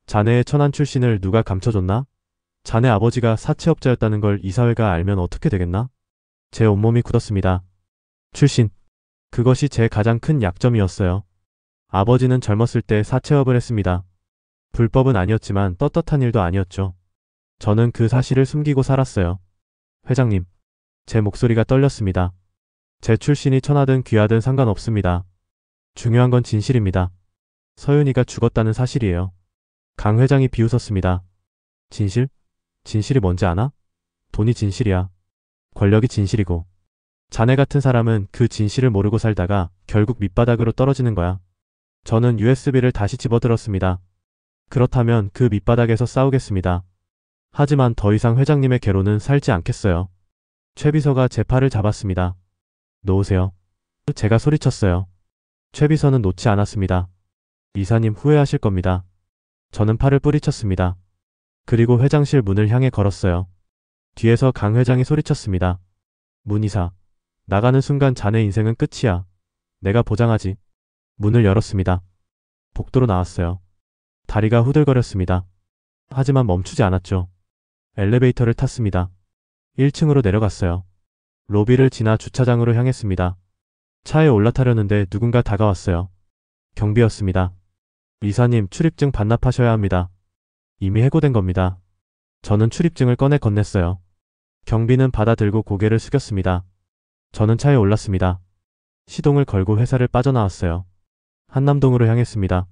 자네의 천안 출신을 누가 감춰줬나? 자네 아버지가 사채업자였다는 걸 이사회가 알면 어떻게 되겠나? 제 온몸이 굳었습니다. 출신. 그것이 제 가장 큰 약점이었어요. 아버지는 젊었을 때 사채업을 했습니다. 불법은 아니었지만 떳떳한 일도 아니었죠. 저는 그 사실을 숨기고 살았어요. 회장님. 제 목소리가 떨렸습니다. 제 출신이 천하든 귀하든 상관없습니다. 중요한 건 진실입니다. 서윤이가 죽었다는 사실이에요. 강 회장이 비웃었습니다. 진실? 진실이 뭔지 아나? 돈이 진실이야. 권력이 진실이고. 자네 같은 사람은 그 진실을 모르고 살다가 결국 밑바닥으로 떨어지는 거야. 저는 USB를 다시 집어들었습니다. 그렇다면 그 밑바닥에서 싸우겠습니다. 하지만 더 이상 회장님의 괴로는 살지 않겠어요. 최 비서가 제 팔을 잡았습니다. 놓으세요. 제가 소리쳤어요. 최 비서는 놓지 않았습니다. 이사님, 후회하실 겁니다. 저는 팔을 뿌리쳤습니다. 그리고 회장실 문을 향해 걸었어요. 뒤에서 강 회장이 소리쳤습니다. 문 이사, 나가는 순간 자네 인생은 끝이야. 내가 보장하지. 문을 열었습니다. 복도로 나왔어요. 다리가 후들거렸습니다. 하지만 멈추지 않았죠. 엘리베이터를 탔습니다. 1층으로 내려갔어요. 로비를 지나 주차장으로 향했습니다. 차에 올라타려는데 누군가 다가왔어요. 경비였습니다. 이사님, 출입증 반납하셔야 합니다. 이미 해고된 겁니다. 저는 출입증을 꺼내 건넸어요. 경비는 받아들고 고개를 숙였습니다. 저는 차에 올랐습니다. 시동을 걸고 회사를 빠져나왔어요. 한남동으로 향했습니다.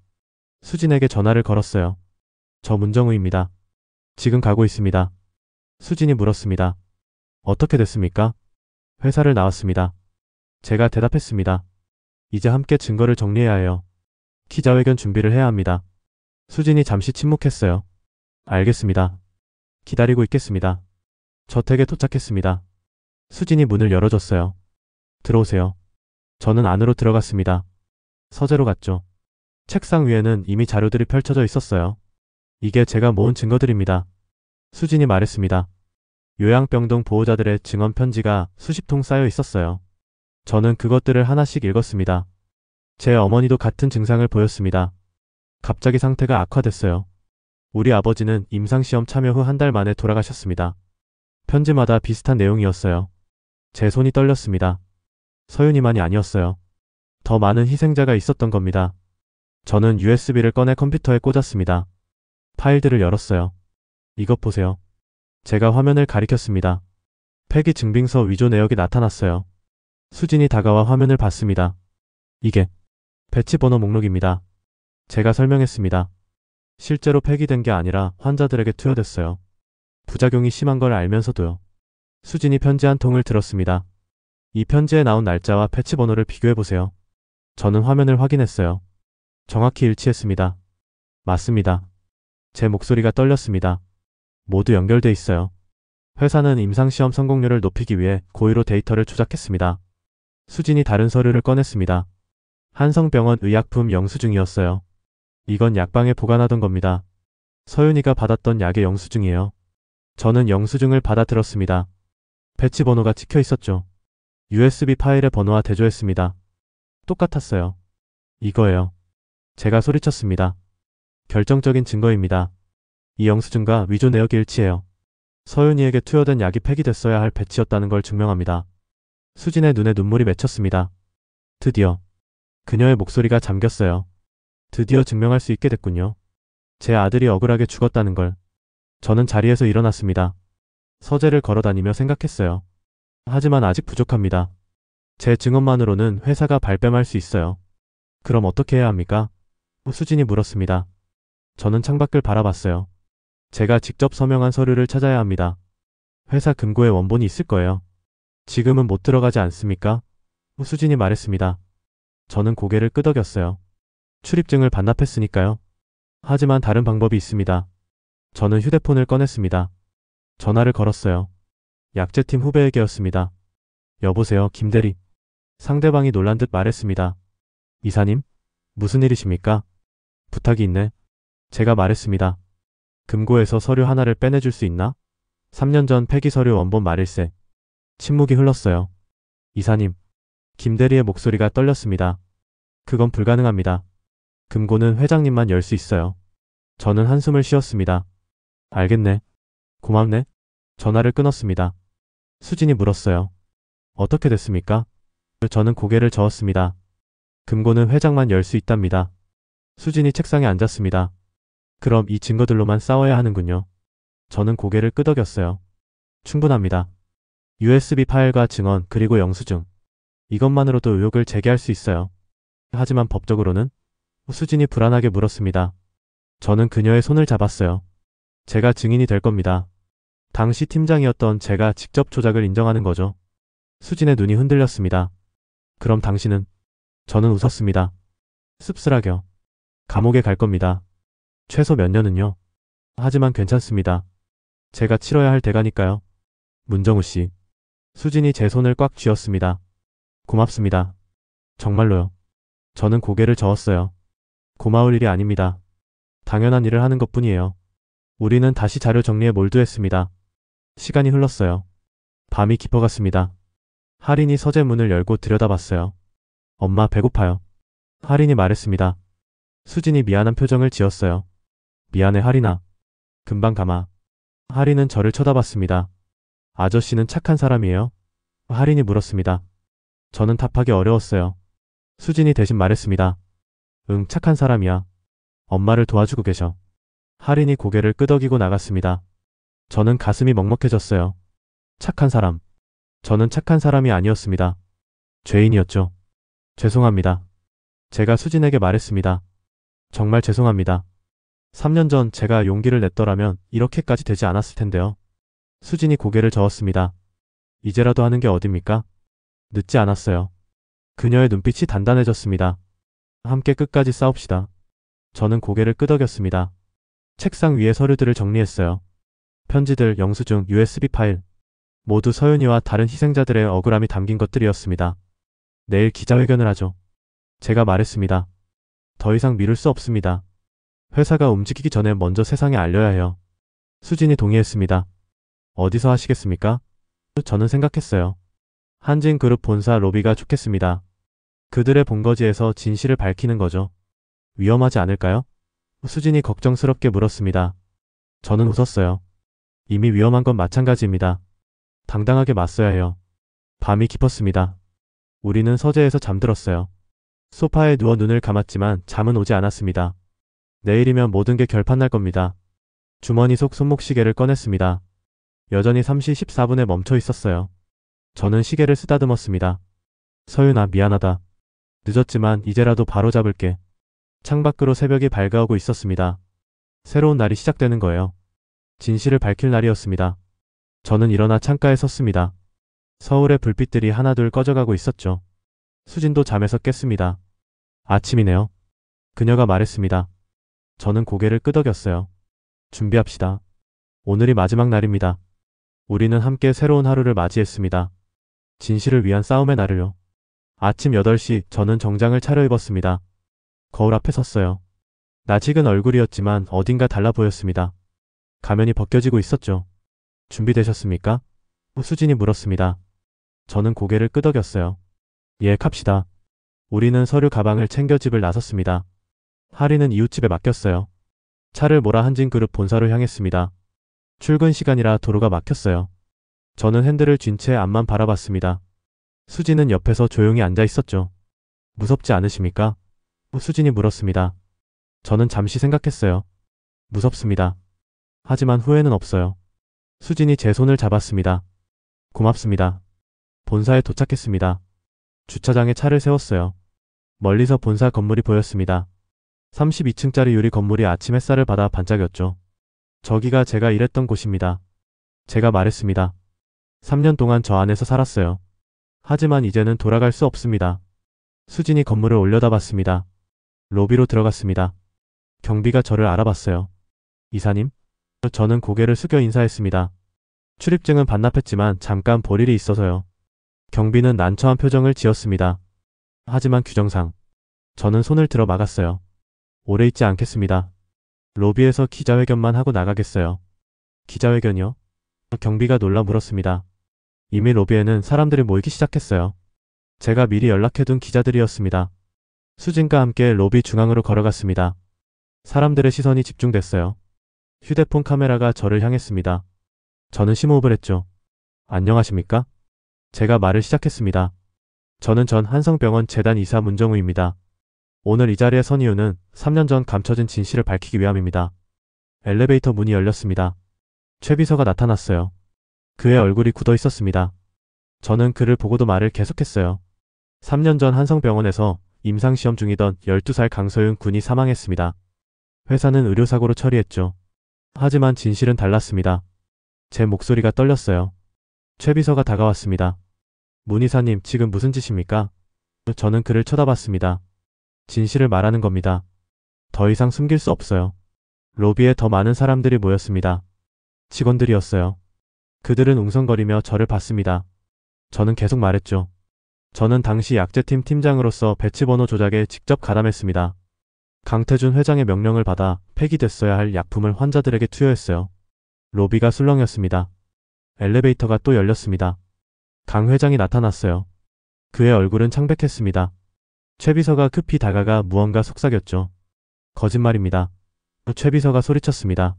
수진에게 전화를 걸었어요. 저 문정우입니다. 지금 가고 있습니다. 수진이 물었습니다. 어떻게 됐습니까? 회사를 나왔습니다. 제가 대답했습니다. 이제 함께 증거를 정리해야 해요. 기자회견 준비를 해야 합니다. 수진이 잠시 침묵했어요. 알겠습니다. 기다리고 있겠습니다. 저택에 도착했습니다. 수진이 문을 열어줬어요. 들어오세요. 저는 안으로 들어갔습니다. 서재로 갔죠. 책상 위에는 이미 자료들이 펼쳐져 있었어요. 이게 제가 모은 증거들입니다. 수진이 말했습니다. 요양병동 보호자들의 증언 편지가 수십 통 쌓여 있었어요. 저는 그것들을 하나씩 읽었습니다. 제 어머니도 같은 증상을 보였습니다. 갑자기 상태가 악화됐어요. 우리 아버지는 임상시험 참여 후 한 달 만에 돌아가셨습니다. 편지마다 비슷한 내용이었어요. 제 손이 떨렸습니다. 서윤이만이 아니었어요. 더 많은 희생자가 있었던 겁니다. 저는 USB를 꺼내 컴퓨터에 꽂았습니다. 파일들을 열었어요. 이것 보세요. 제가 화면을 가리켰습니다. 폐기 증빙서 위조 내역이 나타났어요. 수진이 다가와 화면을 봤습니다. 이게 배치 번호 목록입니다. 제가 설명했습니다. 실제로 폐기된 게 아니라 환자들에게 투여됐어요. 부작용이 심한 걸 알면서도요. 수진이 편지 한 통을 들었습니다. 이 편지에 나온 날짜와 패치 번호를 비교해보세요. 저는 화면을 확인했어요. 정확히 일치했습니다. 맞습니다. 제 목소리가 떨렸습니다. 모두 연결돼 있어요. 회사는 임상시험 성공률을 높이기 위해 고의로 데이터를 조작했습니다. 수진이 다른 서류를 꺼냈습니다. 한성병원 의약품 영수증이었어요. 이건 약방에 보관하던 겁니다. 서윤이가 받았던 약의 영수증이에요. 저는 영수증을 받아들었습니다. 배치 번호가 찍혀 있었죠. USB 파일의 번호와 대조했습니다. 똑같았어요. 이거예요. 제가 소리쳤습니다. 결정적인 증거입니다. 이 영수증과 위조 내역이 일치해요. 서윤이에게 투여된 약이 폐기됐어야 할 배치였다는 걸 증명합니다. 수진의 눈에 눈물이 맺혔습니다. 드디어 그녀의 목소리가 잠겼어요. 드디어 증명할 수 있게 됐군요. 제 아들이 억울하게 죽었다는 걸. 저는 자리에서 일어났습니다. 서재를 걸어다니며 생각했어요. 하지만 아직 부족합니다. 제 증언만으로는 회사가 발뺌할 수 있어요. 그럼 어떻게 해야 합니까? 수진이 물었습니다. 저는 창밖을 바라봤어요. 제가 직접 서명한 서류를 찾아야 합니다. 회사 금고에 원본이 있을 거예요. 지금은 못 들어가지 않습니까? 수진이 말했습니다. 저는 고개를 끄덕였어요. 출입증을 반납했으니까요. 하지만 다른 방법이 있습니다. 저는 휴대폰을 꺼냈습니다. 전화를 걸었어요. 약재팀 후배에게였습니다. 여보세요, 김대리. 상대방이 놀란 듯 말했습니다. 이사님? 무슨 일이십니까? 부탁이 있네. 제가 말했습니다. 금고에서 서류 하나를 빼내줄 수 있나? 3년 전 폐기 서류 원본 말일세. 침묵이 흘렀어요. 이사님. 김대리의 목소리가 떨렸습니다. 그건 불가능합니다. 금고는 회장님만 열 수 있어요. 저는 한숨을 쉬었습니다. 알겠네. 고맙네. 전화를 끊었습니다. 수진이 물었어요. 어떻게 됐습니까? 저는 고개를 저었습니다. 금고는 회장만 열 수 있답니다. 수진이 책상에 앉았습니다. 그럼 이 증거들로만 싸워야 하는군요. 저는 고개를 끄덕였어요. 충분합니다. USB 파일과 증언 그리고 영수증. 이것만으로도 의혹을 제기할 수 있어요. 하지만 법적으로는? 수진이 불안하게 물었습니다. 저는 그녀의 손을 잡았어요. 제가 증인이 될 겁니다. 당시 팀장이었던 제가 직접 조작을 인정하는 거죠. 수진의 눈이 흔들렸습니다. 그럼 당신은? 저는 웃었습니다. 씁쓸하게요. 감옥에 갈 겁니다. 최소 몇 년은요. 하지만 괜찮습니다. 제가 치러야 할 대가니까요. 문정우 씨. 수진이 제 손을 꽉 쥐었습니다. 고맙습니다. 정말로요. 저는 고개를 저었어요. 고마울 일이 아닙니다. 당연한 일을 하는 것뿐이에요. 우리는 다시 자료 정리에 몰두했습니다. 시간이 흘렀어요. 밤이 깊어갔습니다. 할인이 서재 문을 열고 들여다봤어요. 엄마 배고파요. 할인이 말했습니다. 수진이 미안한 표정을 지었어요. 미안해 할인아. 금방 가마. 할인은 저를 쳐다봤습니다. 아저씨는 착한 사람이에요? 할인이 물었습니다. 저는 답하기 어려웠어요. 수진이 대신 말했습니다. 응, 착한 사람이야. 엄마를 도와주고 계셔. 할인이 고개를 끄덕이고 나갔습니다. 저는 가슴이 먹먹해졌어요. 착한 사람. 저는 착한 사람이 아니었습니다. 죄인이었죠. 죄송합니다. 제가 수진에게 말했습니다. 정말 죄송합니다. 3년 전 제가 용기를 냈더라면 이렇게까지 되지 않았을 텐데요. 수진이 고개를 저었습니다. 이제라도 하는 게 어딥니까? 늦지 않았어요. 그녀의 눈빛이 단단해졌습니다. 함께 끝까지 싸웁시다. 저는 고개를 끄덕였습니다. 책상 위에 서류들을 정리했어요. 편지들, 영수증, USB 파일. 모두 서윤이와 다른 희생자들의 억울함이 담긴 것들이었습니다. 내일 기자회견을 하죠. 제가 말했습니다. 더 이상 미룰 수 없습니다. 회사가 움직이기 전에 먼저 세상에 알려야 해요. 수진이 동의했습니다. 어디서 하시겠습니까? 저는 생각했어요. 한진그룹 본사 로비가 좋겠습니다. 그들의 본거지에서 진실을 밝히는 거죠. 위험하지 않을까요? 수진이 걱정스럽게 물었습니다. 저는 웃었어요. 이미 위험한 건 마찬가지입니다. 당당하게 맞서야 해요. 밤이 깊었습니다. 우리는 서재에서 잠들었어요. 소파에 누워 눈을 감았지만 잠은 오지 않았습니다. 내일이면 모든 게 결판날 겁니다. 주머니 속 손목시계를 꺼냈습니다. 여전히 3시 14분에 멈춰 있었어요. 저는 시계를 쓰다듬었습니다. 서윤아, 미안하다. 늦었지만 이제라도 바로잡을게. 창밖으로 새벽이 밝아오고 있었습니다. 새로운 날이 시작되는 거예요. 진실을 밝힐 날이었습니다. 저는 일어나 창가에 섰습니다. 서울의 불빛들이 하나둘 꺼져가고 있었죠. 수진도 잠에서 깼습니다. 아침이네요. 그녀가 말했습니다. 저는 고개를 끄덕였어요. 준비합시다. 오늘이 마지막 날입니다. 우리는 함께 새로운 하루를 맞이했습니다. 진실을 위한 싸움의 날을요. 아침 8시 저는 정장을 차려입었습니다. 거울 앞에 섰어요. 낯익은 얼굴이었지만 어딘가 달라 보였습니다. 가면이 벗겨지고 있었죠. 준비되셨습니까? 수진이 물었습니다. 저는 고개를 끄덕였어요. 예, 갑시다. 우리는 서류 가방을 챙겨 집을 나섰습니다. 하리는 이웃집에 맡겼어요. 차를 몰아 한진그룹 본사로 향했습니다. 출근 시간이라 도로가 막혔어요. 저는 핸들을 쥔 채 앞만 바라봤습니다. 수진은 옆에서 조용히 앉아 있었죠. 무섭지 않으십니까? 수진이 물었습니다. 저는 잠시 생각했어요. 무섭습니다. 하지만 후회는 없어요. 수진이 제 손을 잡았습니다. 고맙습니다. 본사에 도착했습니다. 주차장에 차를 세웠어요. 멀리서 본사 건물이 보였습니다. 32층짜리 유리 건물이 아침 햇살을 받아 반짝였죠. 저기가 제가 일했던 곳입니다. 제가 말했습니다. 3년 동안 저 안에서 살았어요. 하지만 이제는 돌아갈 수 없습니다. 수진이 건물을 올려다봤습니다. 로비로 들어갔습니다. 경비가 저를 알아봤어요. 이사님? 저는 고개를 숙여 인사했습니다. 출입증은 반납했지만 잠깐 볼 일이 있어서요. 경비는 난처한 표정을 지었습니다. 하지만 규정상 저는 손을 들어 막았어요. 오래 있지 않겠습니다. 로비에서 기자회견만 하고 나가겠어요. 기자회견이요? 경비가 놀라 물었습니다. 이미 로비에는 사람들이 모이기 시작했어요. 제가 미리 연락해둔 기자들이었습니다. 수진과 함께 로비 중앙으로 걸어갔습니다. 사람들의 시선이 집중됐어요. 휴대폰 카메라가 저를 향했습니다. 저는 심호흡을 했죠. 안녕하십니까? 제가 말을 시작했습니다. 저는 전 한성병원 재단 이사 문정우입니다. 오늘 이 자리에 선 이유는 3년 전 감춰진 진실을 밝히기 위함입니다. 엘리베이터 문이 열렸습니다. 최 비서가 나타났어요. 그의 얼굴이 굳어 있었습니다. 저는 그를 보고도 말을 계속했어요. 3년 전 한성병원에서 임상시험 중이던 12살 강소윤 군이 사망했습니다. 회사는 의료사고로 처리했죠. 하지만 진실은 달랐습니다. 제 목소리가 떨렸어요. 최 비서가 다가왔습니다. 문 이사님, 지금 무슨 짓입니까? 저는 그를 쳐다봤습니다. 진실을 말하는 겁니다. 더 이상 숨길 수 없어요. 로비에 더 많은 사람들이 모였습니다. 직원들이었어요. 그들은 웅성거리며 저를 봤습니다. 저는 계속 말했죠. 저는 당시 약제팀 팀장으로서 배치번호 조작에 직접 가담했습니다. 강태준 회장의 명령을 받아 폐기됐어야 할 약품을 환자들에게 투여했어요. 로비가 술렁였습니다. 엘리베이터가 또 열렸습니다. 강 회장이 나타났어요. 그의 얼굴은 창백했습니다. 최 비서가 급히 다가가 무언가 속삭였죠. 거짓말입니다. 최 비서가 소리쳤습니다.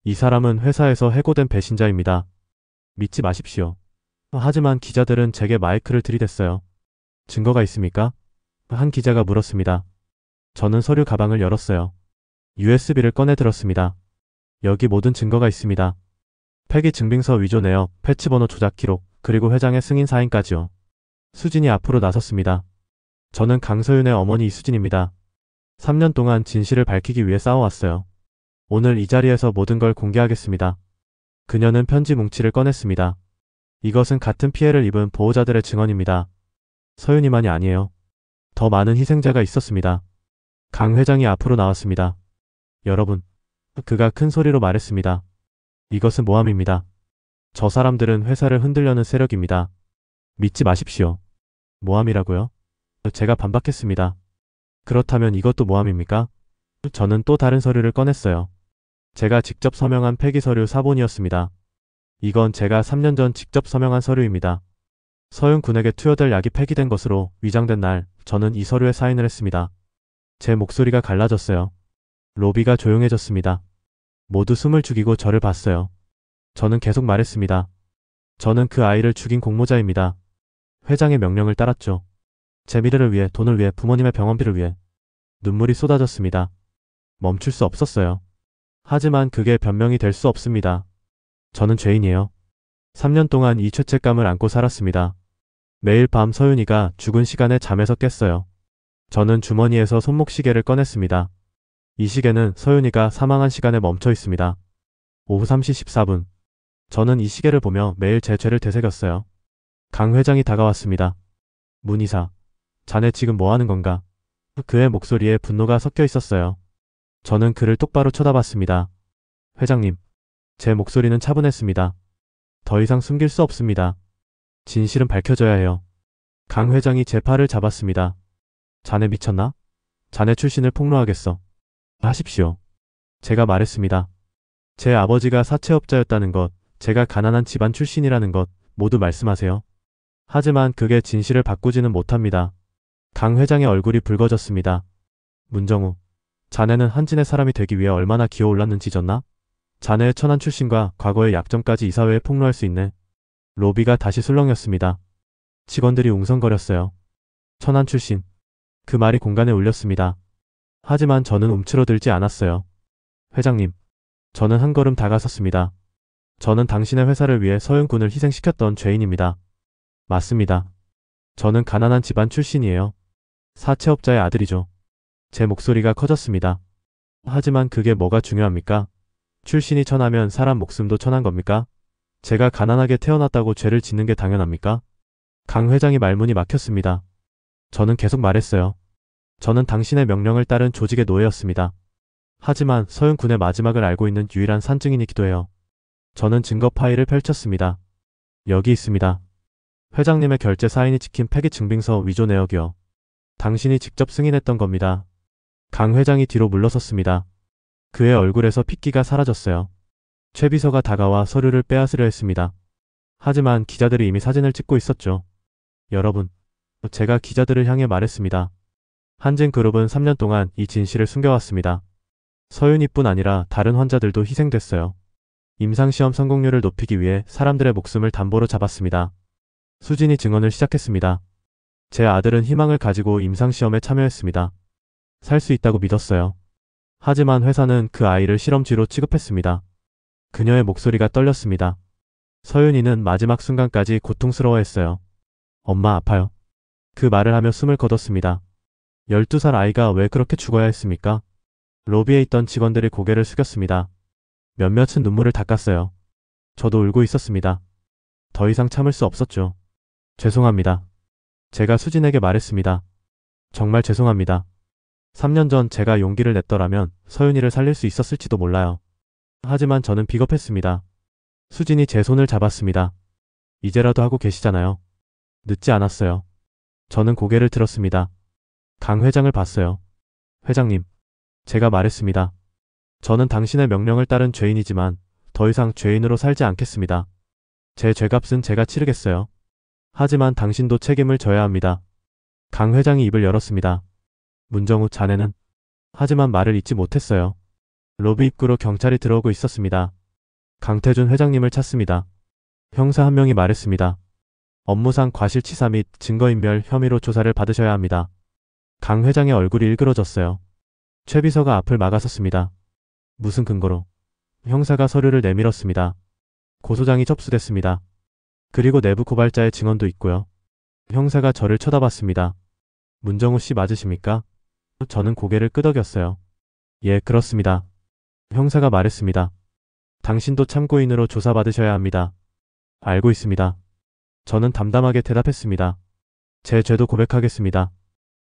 이 사람은 회사에서 해고된 배신자입니다. 믿지 마십시오. 하지만 기자들은 제게 마이크를 들이댔어요. 증거가 있습니까? 한 기자가 물었습니다. 저는 서류 가방을 열었어요. USB를 꺼내 들었습니다. 여기 모든 증거가 있습니다. 폐기 증빙서 위조 내역, 패치번호 조작 기록, 그리고 회장의 승인 사인까지요. 수진이 앞으로 나섰습니다. 저는 강서윤의 어머니 이수진입니다. 3년 동안 진실을 밝히기 위해 싸워왔어요. 오늘 이 자리에서 모든 걸 공개하겠습니다. 그녀는 편지 뭉치를 꺼냈습니다. 이것은 같은 피해를 입은 보호자들의 증언입니다. 서윤이만이 아니에요. 더 많은 희생자가 있었습니다. 강 회장이 앞으로 나왔습니다. 여러분, 그가 큰 소리로 말했습니다. 이것은 모함입니다. 저 사람들은 회사를 흔들려는 세력입니다. 믿지 마십시오. 모함이라고요? 제가 반박했습니다. 그렇다면 이것도 모함입니까? 저는 또 다른 서류를 꺼냈어요. 제가 직접 서명한 폐기 서류 사본이었습니다. 이건 제가 3년 전 직접 서명한 서류입니다. 서윤 군에게 투여될 약이 폐기된 것으로 위장된 날, 저는 이 서류에 사인을 했습니다. 제 목소리가 갈라졌어요. 로비가 조용해졌습니다. 모두 숨을 죽이고 저를 봤어요. 저는 계속 말했습니다. 저는 그 아이를 죽인 공모자입니다. 회장의 명령을 따랐죠. 제 미래를 위해, 돈을 위해, 부모님의 병원비를 위해. 눈물이 쏟아졌습니다. 멈출 수 없었어요. 하지만 그게 변명이 될 수 없습니다. 저는 죄인이에요. 3년 동안 이 죄책감을 안고 살았습니다. 매일 밤 서윤이가 죽은 시간에 잠에서 깼어요. 저는 주머니에서 손목시계를 꺼냈습니다. 이 시계는 서윤이가 사망한 시간에 멈춰 있습니다. 오후 3시 14분. 저는 이 시계를 보며 매일 제 죄를 되새겼어요. 강 회장이 다가왔습니다. 문 이사, 자네 지금 뭐 하는 건가? 그의 목소리에 분노가 섞여 있었어요. 저는 그를 똑바로 쳐다봤습니다. 회장님, 제 목소리는 차분했습니다. 더 이상 숨길 수 없습니다. 진실은 밝혀져야 해요. 강 회장이 제 팔을 잡았습니다. 자네 미쳤나? 자네 출신을 폭로하겠어. 하십시오. 제가 말했습니다. 제 아버지가 사채업자였다는 것, 제가 가난한 집안 출신이라는 것 모두 말씀하세요. 하지만 그게 진실을 바꾸지는 못합니다. 강 회장의 얼굴이 붉어졌습니다. 문정우, 자네는 한진의 사람이 되기 위해 얼마나 기어올랐는지 졌나? 자네의 천안 출신과 과거의 약점까지 이사회에 폭로할 수 있네. 로비가 다시 술렁였습니다. 직원들이 웅성거렸어요. 천안 출신. 그 말이 공간에 울렸습니다. 하지만 저는 움츠러들지 않았어요. 회장님, 저는 한 걸음 다가섰습니다. 저는 당신의 회사를 위해 서윤군을 희생시켰던 죄인입니다. 맞습니다. 저는 가난한 집안 출신이에요. 사채업자의 아들이죠. 제 목소리가 커졌습니다. 하지만 그게 뭐가 중요합니까? 출신이 천하면 사람 목숨도 천한 겁니까? 제가 가난하게 태어났다고 죄를 짓는 게 당연합니까? 강 회장이 말문이 막혔습니다. 저는 계속 말했어요. 저는 당신의 명령을 따른 조직의 노예였습니다. 하지만 서윤군의 마지막을 알고 있는 유일한 산증인이기도 해요. 저는 증거 파일을 펼쳤습니다. 여기 있습니다. 회장님의 결제 사인이 찍힌 폐기 증빙서 위조 내역이요. 당신이 직접 승인했던 겁니다. 강 회장이 뒤로 물러섰습니다. 그의 얼굴에서 핏기가 사라졌어요. 최 비서가 다가와 서류를 빼앗으려 했습니다. 하지만 기자들이 이미 사진을 찍고 있었죠. 여러분, 제가 기자들을 향해 말했습니다. 한진그룹은 3년 동안 이 진실을 숨겨왔습니다. 서윤이뿐 아니라 다른 환자들도 희생됐어요. 임상시험 성공률을 높이기 위해 사람들의 목숨을 담보로 잡았습니다. 수진이 증언을 시작했습니다. 제 아들은 희망을 가지고 임상시험에 참여했습니다. 살 수 있다고 믿었어요. 하지만 회사는 그 아이를 실험쥐로 취급했습니다. 그녀의 목소리가 떨렸습니다. 서윤이는 마지막 순간까지 고통스러워했어요. 엄마 아파요. 그 말을 하며 숨을 거뒀습니다. 12살 아이가 왜 그렇게 죽어야 했습니까? 로비에 있던 직원들이 고개를 숙였습니다. 몇몇은 눈물을 닦았어요. 저도 울고 있었습니다. 더 이상 참을 수 없었죠. 죄송합니다. 제가 수진에게 말했습니다. 정말 죄송합니다. 3년 전 제가 용기를 냈더라면 서윤이를 살릴 수 있었을지도 몰라요. 하지만 저는 비겁했습니다. 수진이 제 손을 잡았습니다. 이제라도 하고 계시잖아요. 늦지 않았어요. 저는 고개를 들었습니다. 강 회장을 봤어요. 회장님, 제가 말했습니다. 저는 당신의 명령을 따른 죄인이지만 더 이상 죄인으로 살지 않겠습니다. 제 죄값은 제가 치르겠어요. 하지만 당신도 책임을 져야 합니다. 강 회장이 입을 열었습니다. 문정우 자네는. 하지만 말을 잇지 못했어요. 로비 입구로 경찰이 들어오고 있었습니다. 강태준 회장님을 찾습니다. 형사 한 명이 말했습니다. 업무상 과실치사 및 증거인멸 혐의로 조사를 받으셔야 합니다. 강 회장의 얼굴이 일그러졌어요. 최 비서가 앞을 막아섰습니다. 무슨 근거로? 형사가 서류를 내밀었습니다. 고소장이 접수됐습니다. 그리고 내부 고발자의 증언도 있고요. 형사가 저를 쳐다봤습니다. 문정우 씨 맞으십니까? 저는 고개를 끄덕였어요. 예, 그렇습니다. 형사가 말했습니다. 당신도 참고인으로 조사받으셔야 합니다. 알고 있습니다. 저는 담담하게 대답했습니다. 제 죄도 고백하겠습니다.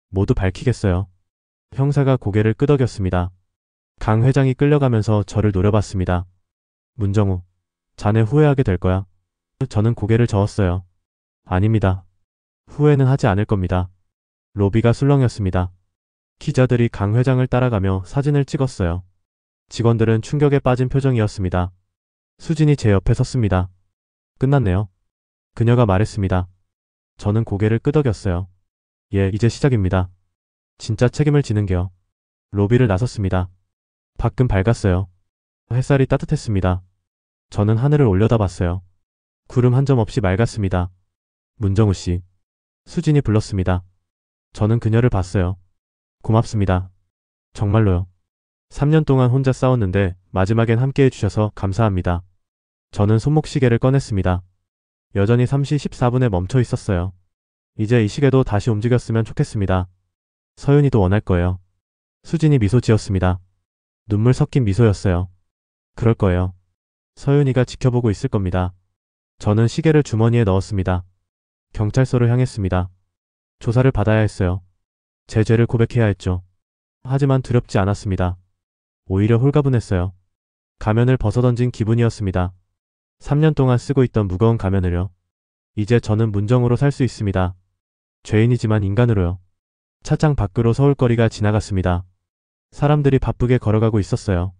모두 밝히겠어요. 형사가 고개를 끄덕였습니다. 강 회장이 끌려가면서 저를 노려봤습니다. 문정우, 자네 후회하게 될 거야. 저는 고개를 저었어요. 아닙니다. 후회는 하지 않을 겁니다. 로비가 술렁였습니다. 기자들이 강 회장을 따라가며 사진을 찍었어요. 직원들은 충격에 빠진 표정이었습니다. 수진이 제 옆에 섰습니다. 끝났네요. 그녀가 말했습니다. 저는 고개를 끄덕였어요. 예, 이제 시작입니다. 진짜 책임을 지는 게요. 로비를 나섰습니다. 밖은 밝았어요. 햇살이 따뜻했습니다. 저는 하늘을 올려다봤어요. 구름 한 점 없이 맑았습니다. 문정우 씨. 수진이 불렀습니다. 저는 그녀를 봤어요. 고맙습니다. 정말로요. 3년 동안 혼자 싸웠는데 마지막엔 함께 해주셔서 감사합니다. 저는 손목시계를 꺼냈습니다. 여전히 3시 14분에 멈춰 있었어요. 이제 이 시계도 다시 움직였으면 좋겠습니다. 서윤이도 원할 거예요. 수진이 미소 지었습니다. 눈물 섞인 미소였어요. 그럴 거예요. 서윤이가 지켜보고 있을 겁니다. 저는 시계를 주머니에 넣었습니다. 경찰서를 향했습니다. 조사를 받아야 했어요. 제 죄를 고백해야 했죠. 하지만 두렵지 않았습니다. 오히려 홀가분했어요. 가면을 벗어던진 기분이었습니다. 3년 동안 쓰고 있던 무거운 가면을요. 이제 저는 문정으로 살 수 있습니다. 죄인이지만 인간으로요. 차장 밖으로 서울거리가 지나갔습니다. 사람들이 바쁘게 걸어가고 있었어요.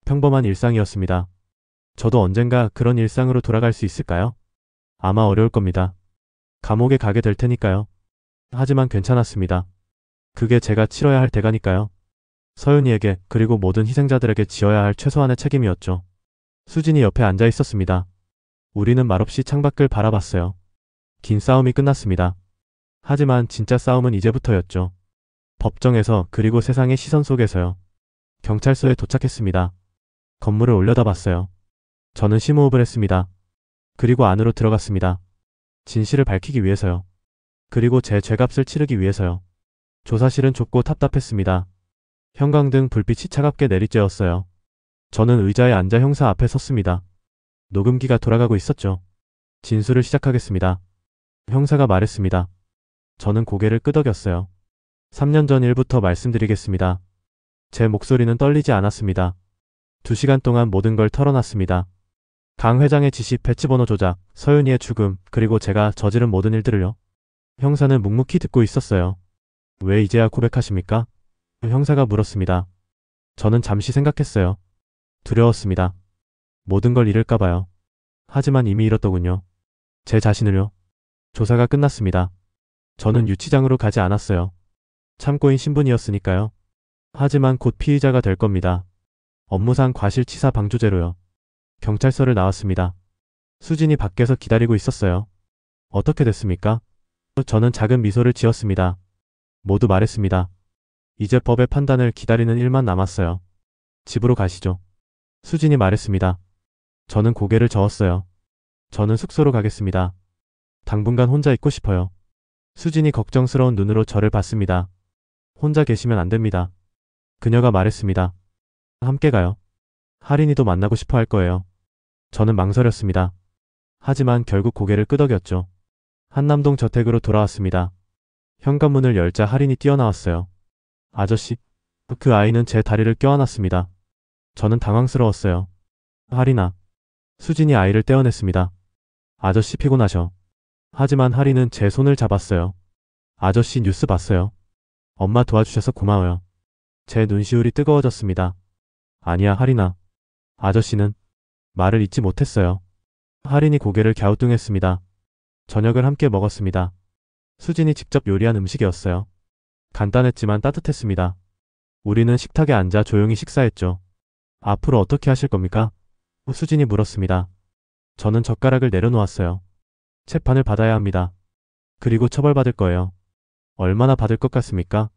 평범한 일상이었습니다. 저도 언젠가 그런 일상으로 돌아갈 수 있을까요? 아마 어려울 겁니다. 감옥에 가게 될 테니까요. 하지만 괜찮았습니다. 그게 제가 치러야 할 대가니까요. 서윤이에게 그리고 모든 희생자들에게 지어야 할 최소한의 책임이었죠. 수진이 옆에 앉아 있었습니다. 우리는 말없이 창밖을 바라봤어요. 긴 싸움이 끝났습니다. 하지만 진짜 싸움은 이제부터였죠. 법정에서 그리고 세상의 시선 속에서요. 경찰서에 도착했습니다. 건물을 올려다봤어요. 저는 심호흡을 했습니다. 그리고 안으로 들어갔습니다. 진실을 밝히기 위해서요. 그리고 제 죄값을 치르기 위해서요. 조사실은 좁고 답답했습니다. 형광등 불빛이 차갑게 내리쬐었어요. 저는 의자에 앉아 형사 앞에 섰습니다. 녹음기가 돌아가고 있었죠. 진술을 시작하겠습니다. 형사가 말했습니다. 저는 고개를 끄덕였어요. 3년 전 일부터 말씀드리겠습니다. 제 목소리는 떨리지 않았습니다. 2시간 동안 모든 걸 털어놨습니다. 강 회장의 지시, 배치번호 조작, 서윤이의 죽음, 그리고 제가 저지른 모든 일들을요. 형사는 묵묵히 듣고 있었어요. 왜 이제야 고백하십니까? 형사가 물었습니다. 저는 잠시 생각했어요. 두려웠습니다. 모든 걸 잃을까봐요. 하지만 이미 잃었더군요. 제 자신을요. 조사가 끝났습니다. 저는 유치장으로 가지 않았어요. 참고인 신분이었으니까요. 하지만 곧 피의자가 될 겁니다. 업무상 과실치사 방조죄로요. 경찰서를 나왔습니다. 수진이 밖에서 기다리고 있었어요. 어떻게 됐습니까? 저는 작은 미소를 지었습니다. 모두 말했습니다. 이제 법의 판단을 기다리는 일만 남았어요. 집으로 가시죠. 수진이 말했습니다. 저는 고개를 저었어요. 저는 숙소로 가겠습니다. 당분간 혼자 있고 싶어요. 수진이 걱정스러운 눈으로 저를 봤습니다. 혼자 계시면 안 됩니다. 그녀가 말했습니다. 함께 가요. 하린이도 만나고 싶어 할 거예요. 저는 망설였습니다. 하지만 결국 고개를 끄덕였죠. 한남동 저택으로 돌아왔습니다. 현관문을 열자 하린이 뛰어나왔어요. 아저씨, 그 아이는 제 다리를 껴안았습니다. 저는 당황스러웠어요. 하린아. 수진이 아이를 떼어냈습니다. 아저씨 피곤하셔. 하지만 하린은 제 손을 잡았어요. 아저씨 뉴스 봤어요. 엄마 도와주셔서 고마워요. 제 눈시울이 뜨거워졌습니다. 아니야 하린아. 아저씨는 말을 잇지 못했어요. 하린이 고개를 갸우뚱했습니다. 저녁을 함께 먹었습니다. 수진이 직접 요리한 음식이었어요. 간단했지만 따뜻했습니다. 우리는 식탁에 앉아 조용히 식사했죠. 앞으로 어떻게 하실 겁니까? 수진이 물었습니다. 저는 젓가락을 내려놓았어요. 재판을 받아야 합니다. 그리고 처벌받을 거예요. 얼마나 받을 것 같습니까?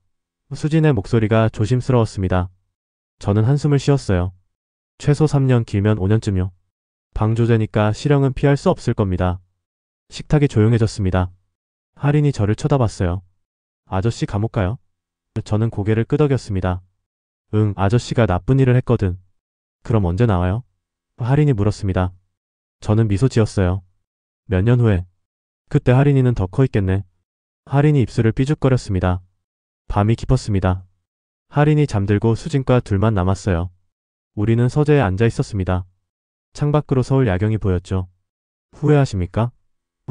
수진의 목소리가 조심스러웠습니다. 저는 한숨을 쉬었어요. 최소 3년, 길면 5년쯤요. 방조제니까 실형은 피할 수 없을 겁니다. 식탁이 조용해졌습니다. 하린이 저를 쳐다봤어요. 아저씨 감옥 가요? 저는 고개를 끄덕였습니다. 응, 아저씨가 나쁜 일을 했거든. 그럼 언제 나와요? 하린이 물었습니다. 저는 미소 지었어요. 몇 년 후에. 그때 하린이는 더 커 있겠네. 하린이 입술을 삐죽거렸습니다. 밤이 깊었습니다. 하린이 잠들고 수진과 둘만 남았어요. 우리는 서재에 앉아 있었습니다. 창밖으로 서울 야경이 보였죠. 후회하십니까?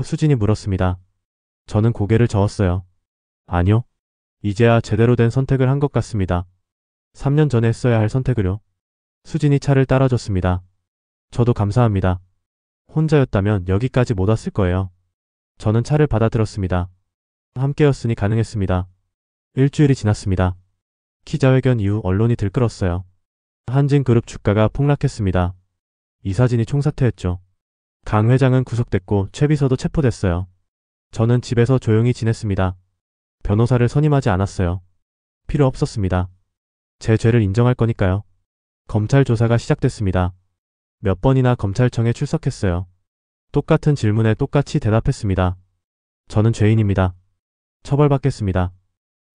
수진이 물었습니다. 저는 고개를 저었어요. 아니요. 이제야 제대로 된 선택을 한 것 같습니다. 3년 전에 했어야 할 선택을요. 수진이 차를 따라줬습니다. 저도 감사합니다. 혼자였다면 여기까지 못 왔을 거예요. 저는 차를 받아들었습니다. 함께였으니 가능했습니다. 일주일이 지났습니다. 기자회견 이후 언론이 들끓었어요. 한진그룹 주가가 폭락했습니다. 이사진이 총사퇴했죠. 강 회장은 구속됐고 최 비서도 체포됐어요. 저는 집에서 조용히 지냈습니다. 변호사를 선임하지 않았어요. 필요 없었습니다. 제 죄를 인정할 거니까요. 검찰 조사가 시작됐습니다. 몇 번이나 검찰청에 출석했어요. 똑같은 질문에 똑같이 대답했습니다. 저는 죄인입니다. 처벌받겠습니다.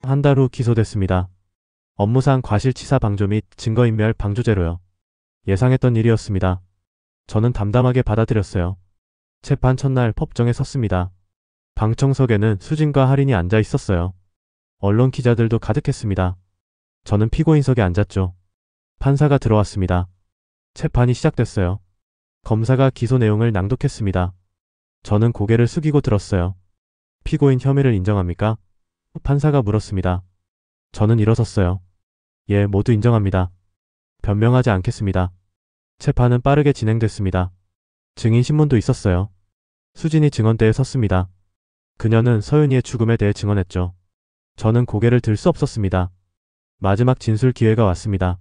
한 달 후 기소됐습니다. 업무상 과실치사 방조 및 증거인멸 방조죄로요. 예상했던 일이었습니다. 저는 담담하게 받아들였어요. 재판 첫날 법정에 섰습니다. 방청석에는 수진과 하린이 앉아 있었어요. 언론 기자들도 가득했습니다. 저는 피고인석에 앉았죠. 판사가 들어왔습니다. 재판이 시작됐어요. 검사가 기소 내용을 낭독했습니다. 저는 고개를 숙이고 들었어요. 피고인 혐의를 인정합니까? 판사가 물었습니다. 저는 일어섰어요. 예, 모두 인정합니다. 변명하지 않겠습니다. 재판은 빠르게 진행됐습니다. 증인 신문도 있었어요. 수진이 증언대에 섰습니다. 그녀는 서윤이의 죽음에 대해 증언했죠. 저는 고개를 들 수 없었습니다. 마지막 진술 기회가 왔습니다.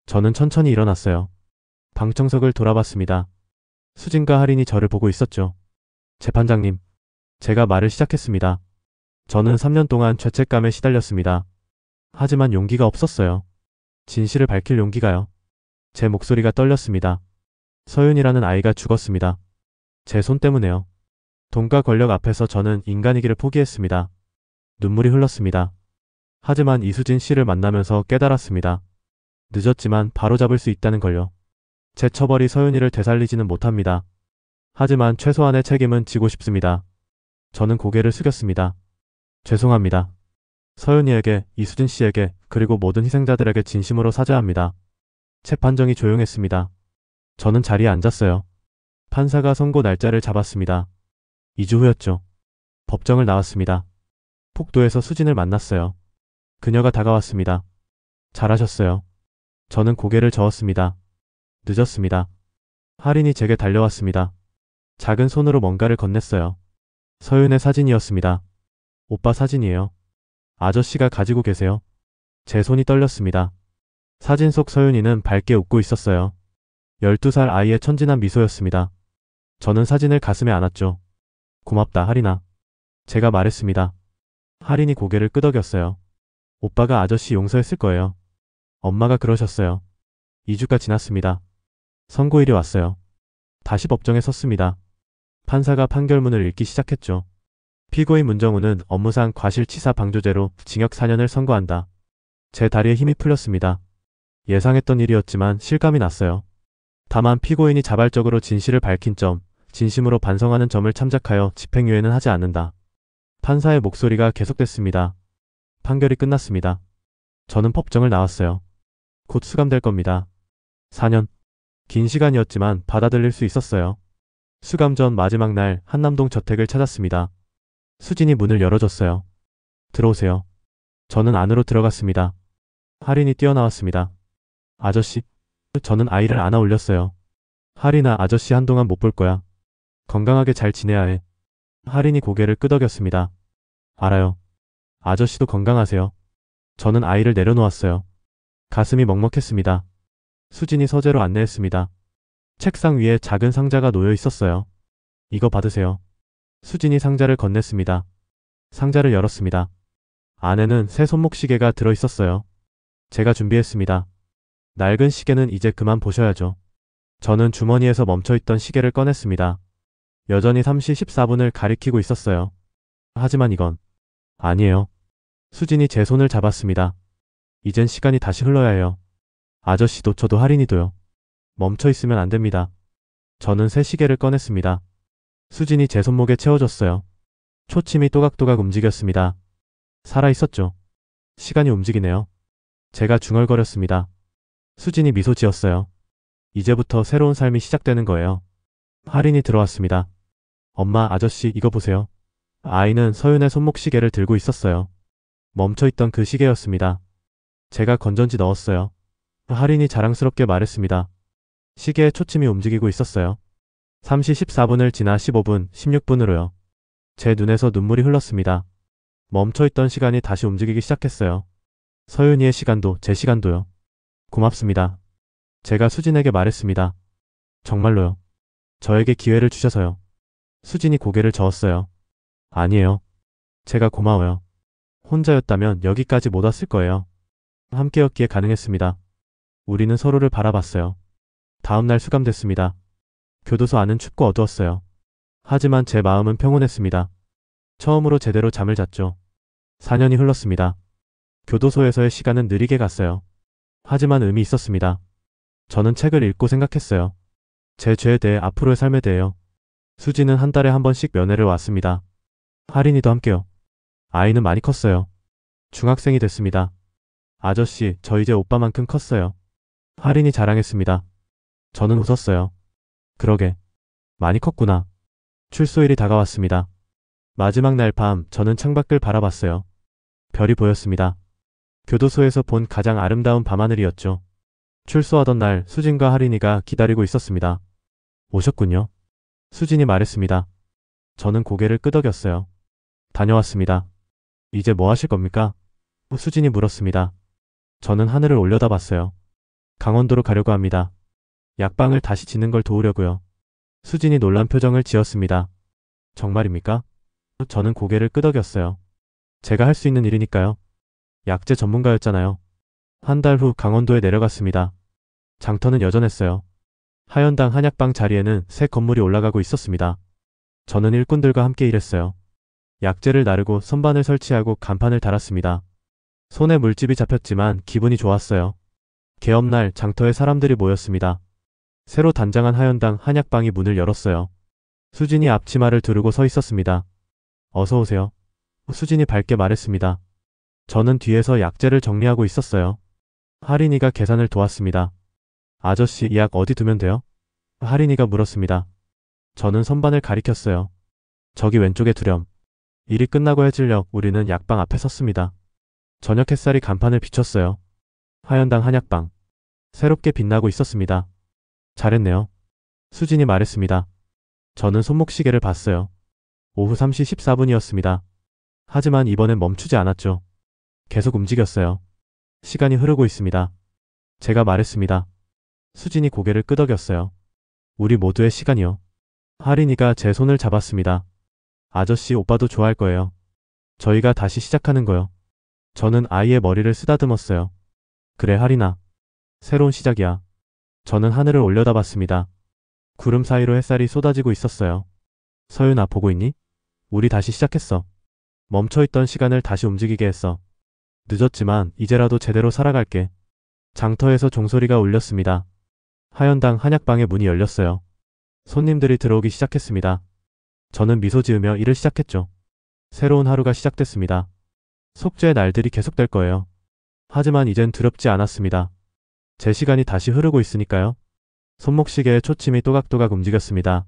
저는 천천히 일어났어요. 방청석을 돌아봤습니다. 수진과 할인이 저를 보고 있었죠. 재판장님, 제가 말을 시작했습니다. 저는 3년 동안 죄책감에 시달렸습니다. 하지만 용기가 없었어요. 진실을 밝힐 용기가요. 제 목소리가 떨렸습니다. 서윤이라는 아이가 죽었습니다. 제 손 때문에요. 돈과 권력 앞에서 저는 인간이기를 포기했습니다. 눈물이 흘렀습니다. 하지만 이수진 씨를 만나면서 깨달았습니다. 늦었지만 바로잡을 수 있다는 걸요. 제 처벌이 서윤이를 되살리지는 못합니다. 하지만 최소한의 책임은 지고 싶습니다. 저는 고개를 숙였습니다. 죄송합니다. 서윤이에게, 이수진 씨에게, 그리고 모든 희생자들에게 진심으로 사죄합니다. 재판정이 조용했습니다. 저는 자리에 앉았어요. 판사가 선고 날짜를 잡았습니다. 2주 후였죠. 법정을 나왔습니다. 폭도에서 수진을 만났어요. 그녀가 다가왔습니다. 잘하셨어요. 저는 고개를 저었습니다. 늦었습니다. 할인이 제게 달려왔습니다. 작은 손으로 뭔가를 건넸어요. 서윤의 사진이었습니다. 오빠 사진이에요. 아저씨가 가지고 계세요. 제 손이 떨렸습니다. 사진 속 서윤이는 밝게 웃고 있었어요. 12살 아이의 천진한 미소였습니다. 저는 사진을 가슴에 안았죠. 고맙다, 할인아. 제가 말했습니다. 할인이 고개를 끄덕였어요. 오빠가 아저씨 용서했을 거예요. 엄마가 그러셨어요. 2주가 지났습니다. 선고일이 왔어요. 다시 법정에 섰습니다. 판사가 판결문을 읽기 시작했죠. 피고인 문정우는 업무상 과실치사 방조죄로 징역 4년을 선고한다. 제 다리에 힘이 풀렸습니다. 예상했던 일이었지만 실감이 났어요. 다만 피고인이 자발적으로 진실을 밝힌 점, 진심으로 반성하는 점을 참작하여 집행유예는 하지 않는다. 판사의 목소리가 계속됐습니다. 판결이 끝났습니다. 저는 법정을 나왔어요. 곧 수감될 겁니다. 4년. 긴 시간이었지만 받아들일 수 있었어요. 수감 전 마지막 날 한남동 저택을 찾았습니다. 수진이 문을 열어줬어요. 들어오세요. 저는 안으로 들어갔습니다. 할인이 뛰어나왔습니다. 아저씨. 저는 아이를 안아 올렸어요. 할인아, 아저씨 한동안 못 볼 거야. 건강하게 잘 지내야 해. 할인이 고개를 끄덕였습니다. 알아요. 아저씨도 건강하세요. 저는 아이를 내려놓았어요. 가슴이 먹먹했습니다. 수진이 서재로 안내했습니다. 책상 위에 작은 상자가 놓여 있었어요. 이거 받으세요. 수진이 상자를 건넸습니다. 상자를 열었습니다. 안에는 새 손목시계가 들어 있었어요. 제가 준비했습니다. 낡은 시계는 이제 그만 보셔야죠. 저는 주머니에서 멈춰있던 시계를 꺼냈습니다. 여전히 3시 14분을 가리키고 있었어요. 하지만 이건 아니에요. 수진이 제 손을 잡았습니다. 이젠 시간이 다시 흘러야 해요. 아저씨도 저도 할인이도요. 멈춰있으면 안 됩니다. 저는 새 시계를 꺼냈습니다. 수진이 제 손목에 채워줬어요. 초침이 또각또각 움직였습니다. 살아있었죠. 시간이 움직이네요. 제가 중얼거렸습니다. 수진이 미소 지었어요. 이제부터 새로운 삶이 시작되는 거예요. 할인이 들어왔습니다. 엄마, 아저씨, 이거 보세요. 아이는 서윤의 손목시계를 들고 있었어요. 멈춰있던 그 시계였습니다. 제가 건전지 넣었어요. 할인이 자랑스럽게 말했습니다. 시계의 초침이 움직이고 있었어요. 3시 14분을 지나 15분, 16분으로요. 제 눈에서 눈물이 흘렀습니다. 멈춰있던 시간이 다시 움직이기 시작했어요. 서윤이의 시간도 제 시간도요. 고맙습니다. 제가 수진에게 말했습니다. 정말로요. 저에게 기회를 주셔서요. 수진이 고개를 저었어요. 아니에요. 제가 고마워요. 혼자였다면 여기까지 못 왔을 거예요. 함께였기에 가능했습니다. 우리는 서로를 바라봤어요. 다음 날 수감됐습니다. 교도소 안은 춥고 어두웠어요. 하지만 제 마음은 평온했습니다. 처음으로 제대로 잠을 잤죠. 4년이 흘렀습니다. 교도소에서의 시간은 느리게 갔어요. 하지만 의미 있었습니다. 저는 책을 읽고 생각했어요. 제 죄에 대해, 앞으로의 삶에 대해요. 수지는 한 달에 한 번씩 면회를 왔습니다. 할인이도 함께요. 아이는 많이 컸어요. 중학생이 됐습니다. 아저씨, 저 이제 오빠만큼 컸어요. 할인이 자랑했습니다. 저는 웃었어요. 그러게. 많이 컸구나. 출소일이 다가왔습니다. 마지막 날 밤, 저는 창밖을 바라봤어요. 별이 보였습니다. 교도소에서 본 가장 아름다운 밤하늘이었죠. 출소하던 날 수진과 할인이가 기다리고 있었습니다. 오셨군요. 수진이 말했습니다. 저는 고개를 끄덕였어요. 다녀왔습니다. 이제 뭐 하실 겁니까? 수진이 물었습니다. 저는 하늘을 올려다봤어요. 강원도로 가려고 합니다. 약방을 다시 짓는 걸 도우려고요. 수진이 놀란 표정을 지었습니다. 정말입니까? 저는 고개를 끄덕였어요. 제가 할 수 있는 일이니까요. 약재 전문가였잖아요. 한 달 후 강원도에 내려갔습니다. 장터는 여전했어요. 하연당 한약방 자리에는 새 건물이 올라가고 있었습니다. 저는 일꾼들과 함께 일했어요. 약재를 나르고 선반을 설치하고 간판을 달았습니다. 손에 물집이 잡혔지만 기분이 좋았어요. 개업날 장터에 사람들이 모였습니다. 새로 단장한 하연당 한약방이 문을 열었어요. 수진이 앞치마를 두르고 서 있었습니다. 어서 오세요. 수진이 밝게 말했습니다. 저는 뒤에서 약재를 정리하고 있었어요. 하린이가 계산을 도왔습니다. 아저씨, 이 약 어디 두면 돼요? 하린이가 물었습니다. 저는 선반을 가리켰어요. 저기 왼쪽에 두렴. 일이 끝나고 해질녘 우리는 약방 앞에 섰습니다. 저녁 햇살이 간판을 비췄어요. 하연당 한약방. 새롭게 빛나고 있었습니다. 잘했네요. 수진이 말했습니다. 저는 손목시계를 봤어요. 오후 3시 14분이었습니다. 하지만 이번엔 멈추지 않았죠. 계속 움직였어요. 시간이 흐르고 있습니다. 제가 말했습니다. 수진이 고개를 끄덕였어요. 우리 모두의 시간이요. 하린이가 제 손을 잡았습니다. 아저씨, 오빠도 좋아할 거예요. 저희가 다시 시작하는 거요. 저는 아이의 머리를 쓰다듬었어요. 그래, 하린아. 새로운 시작이야. 저는 하늘을 올려다봤습니다. 구름 사이로 햇살이 쏟아지고 있었어요. 서윤아, 보고 있니? 우리 다시 시작했어. 멈춰있던 시간을 다시 움직이게 했어. 늦었지만 이제라도 제대로 살아갈게. 장터에서 종소리가 울렸습니다. 하연당 한약방의 문이 열렸어요. 손님들이 들어오기 시작했습니다. 저는 미소 지으며 일을 시작했죠. 새로운 하루가 시작됐습니다. 속죄의 날들이 계속될 거예요. 하지만 이젠 두렵지 않았습니다. 제 시간이 다시 흐르고 있으니까요. 손목시계의 초침이 또각또각 움직였습니다.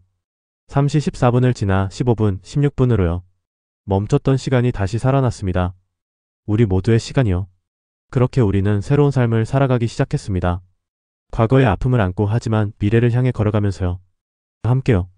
3시 14분을 지나 15분, 16분으로요. 멈췄던 시간이 다시 살아났습니다. 우리 모두의 시간이요. 그렇게 우리는 새로운 삶을 살아가기 시작했습니다. 과거의 아픔을 안고 하지만 미래를 향해 걸어가면서요. 함께요.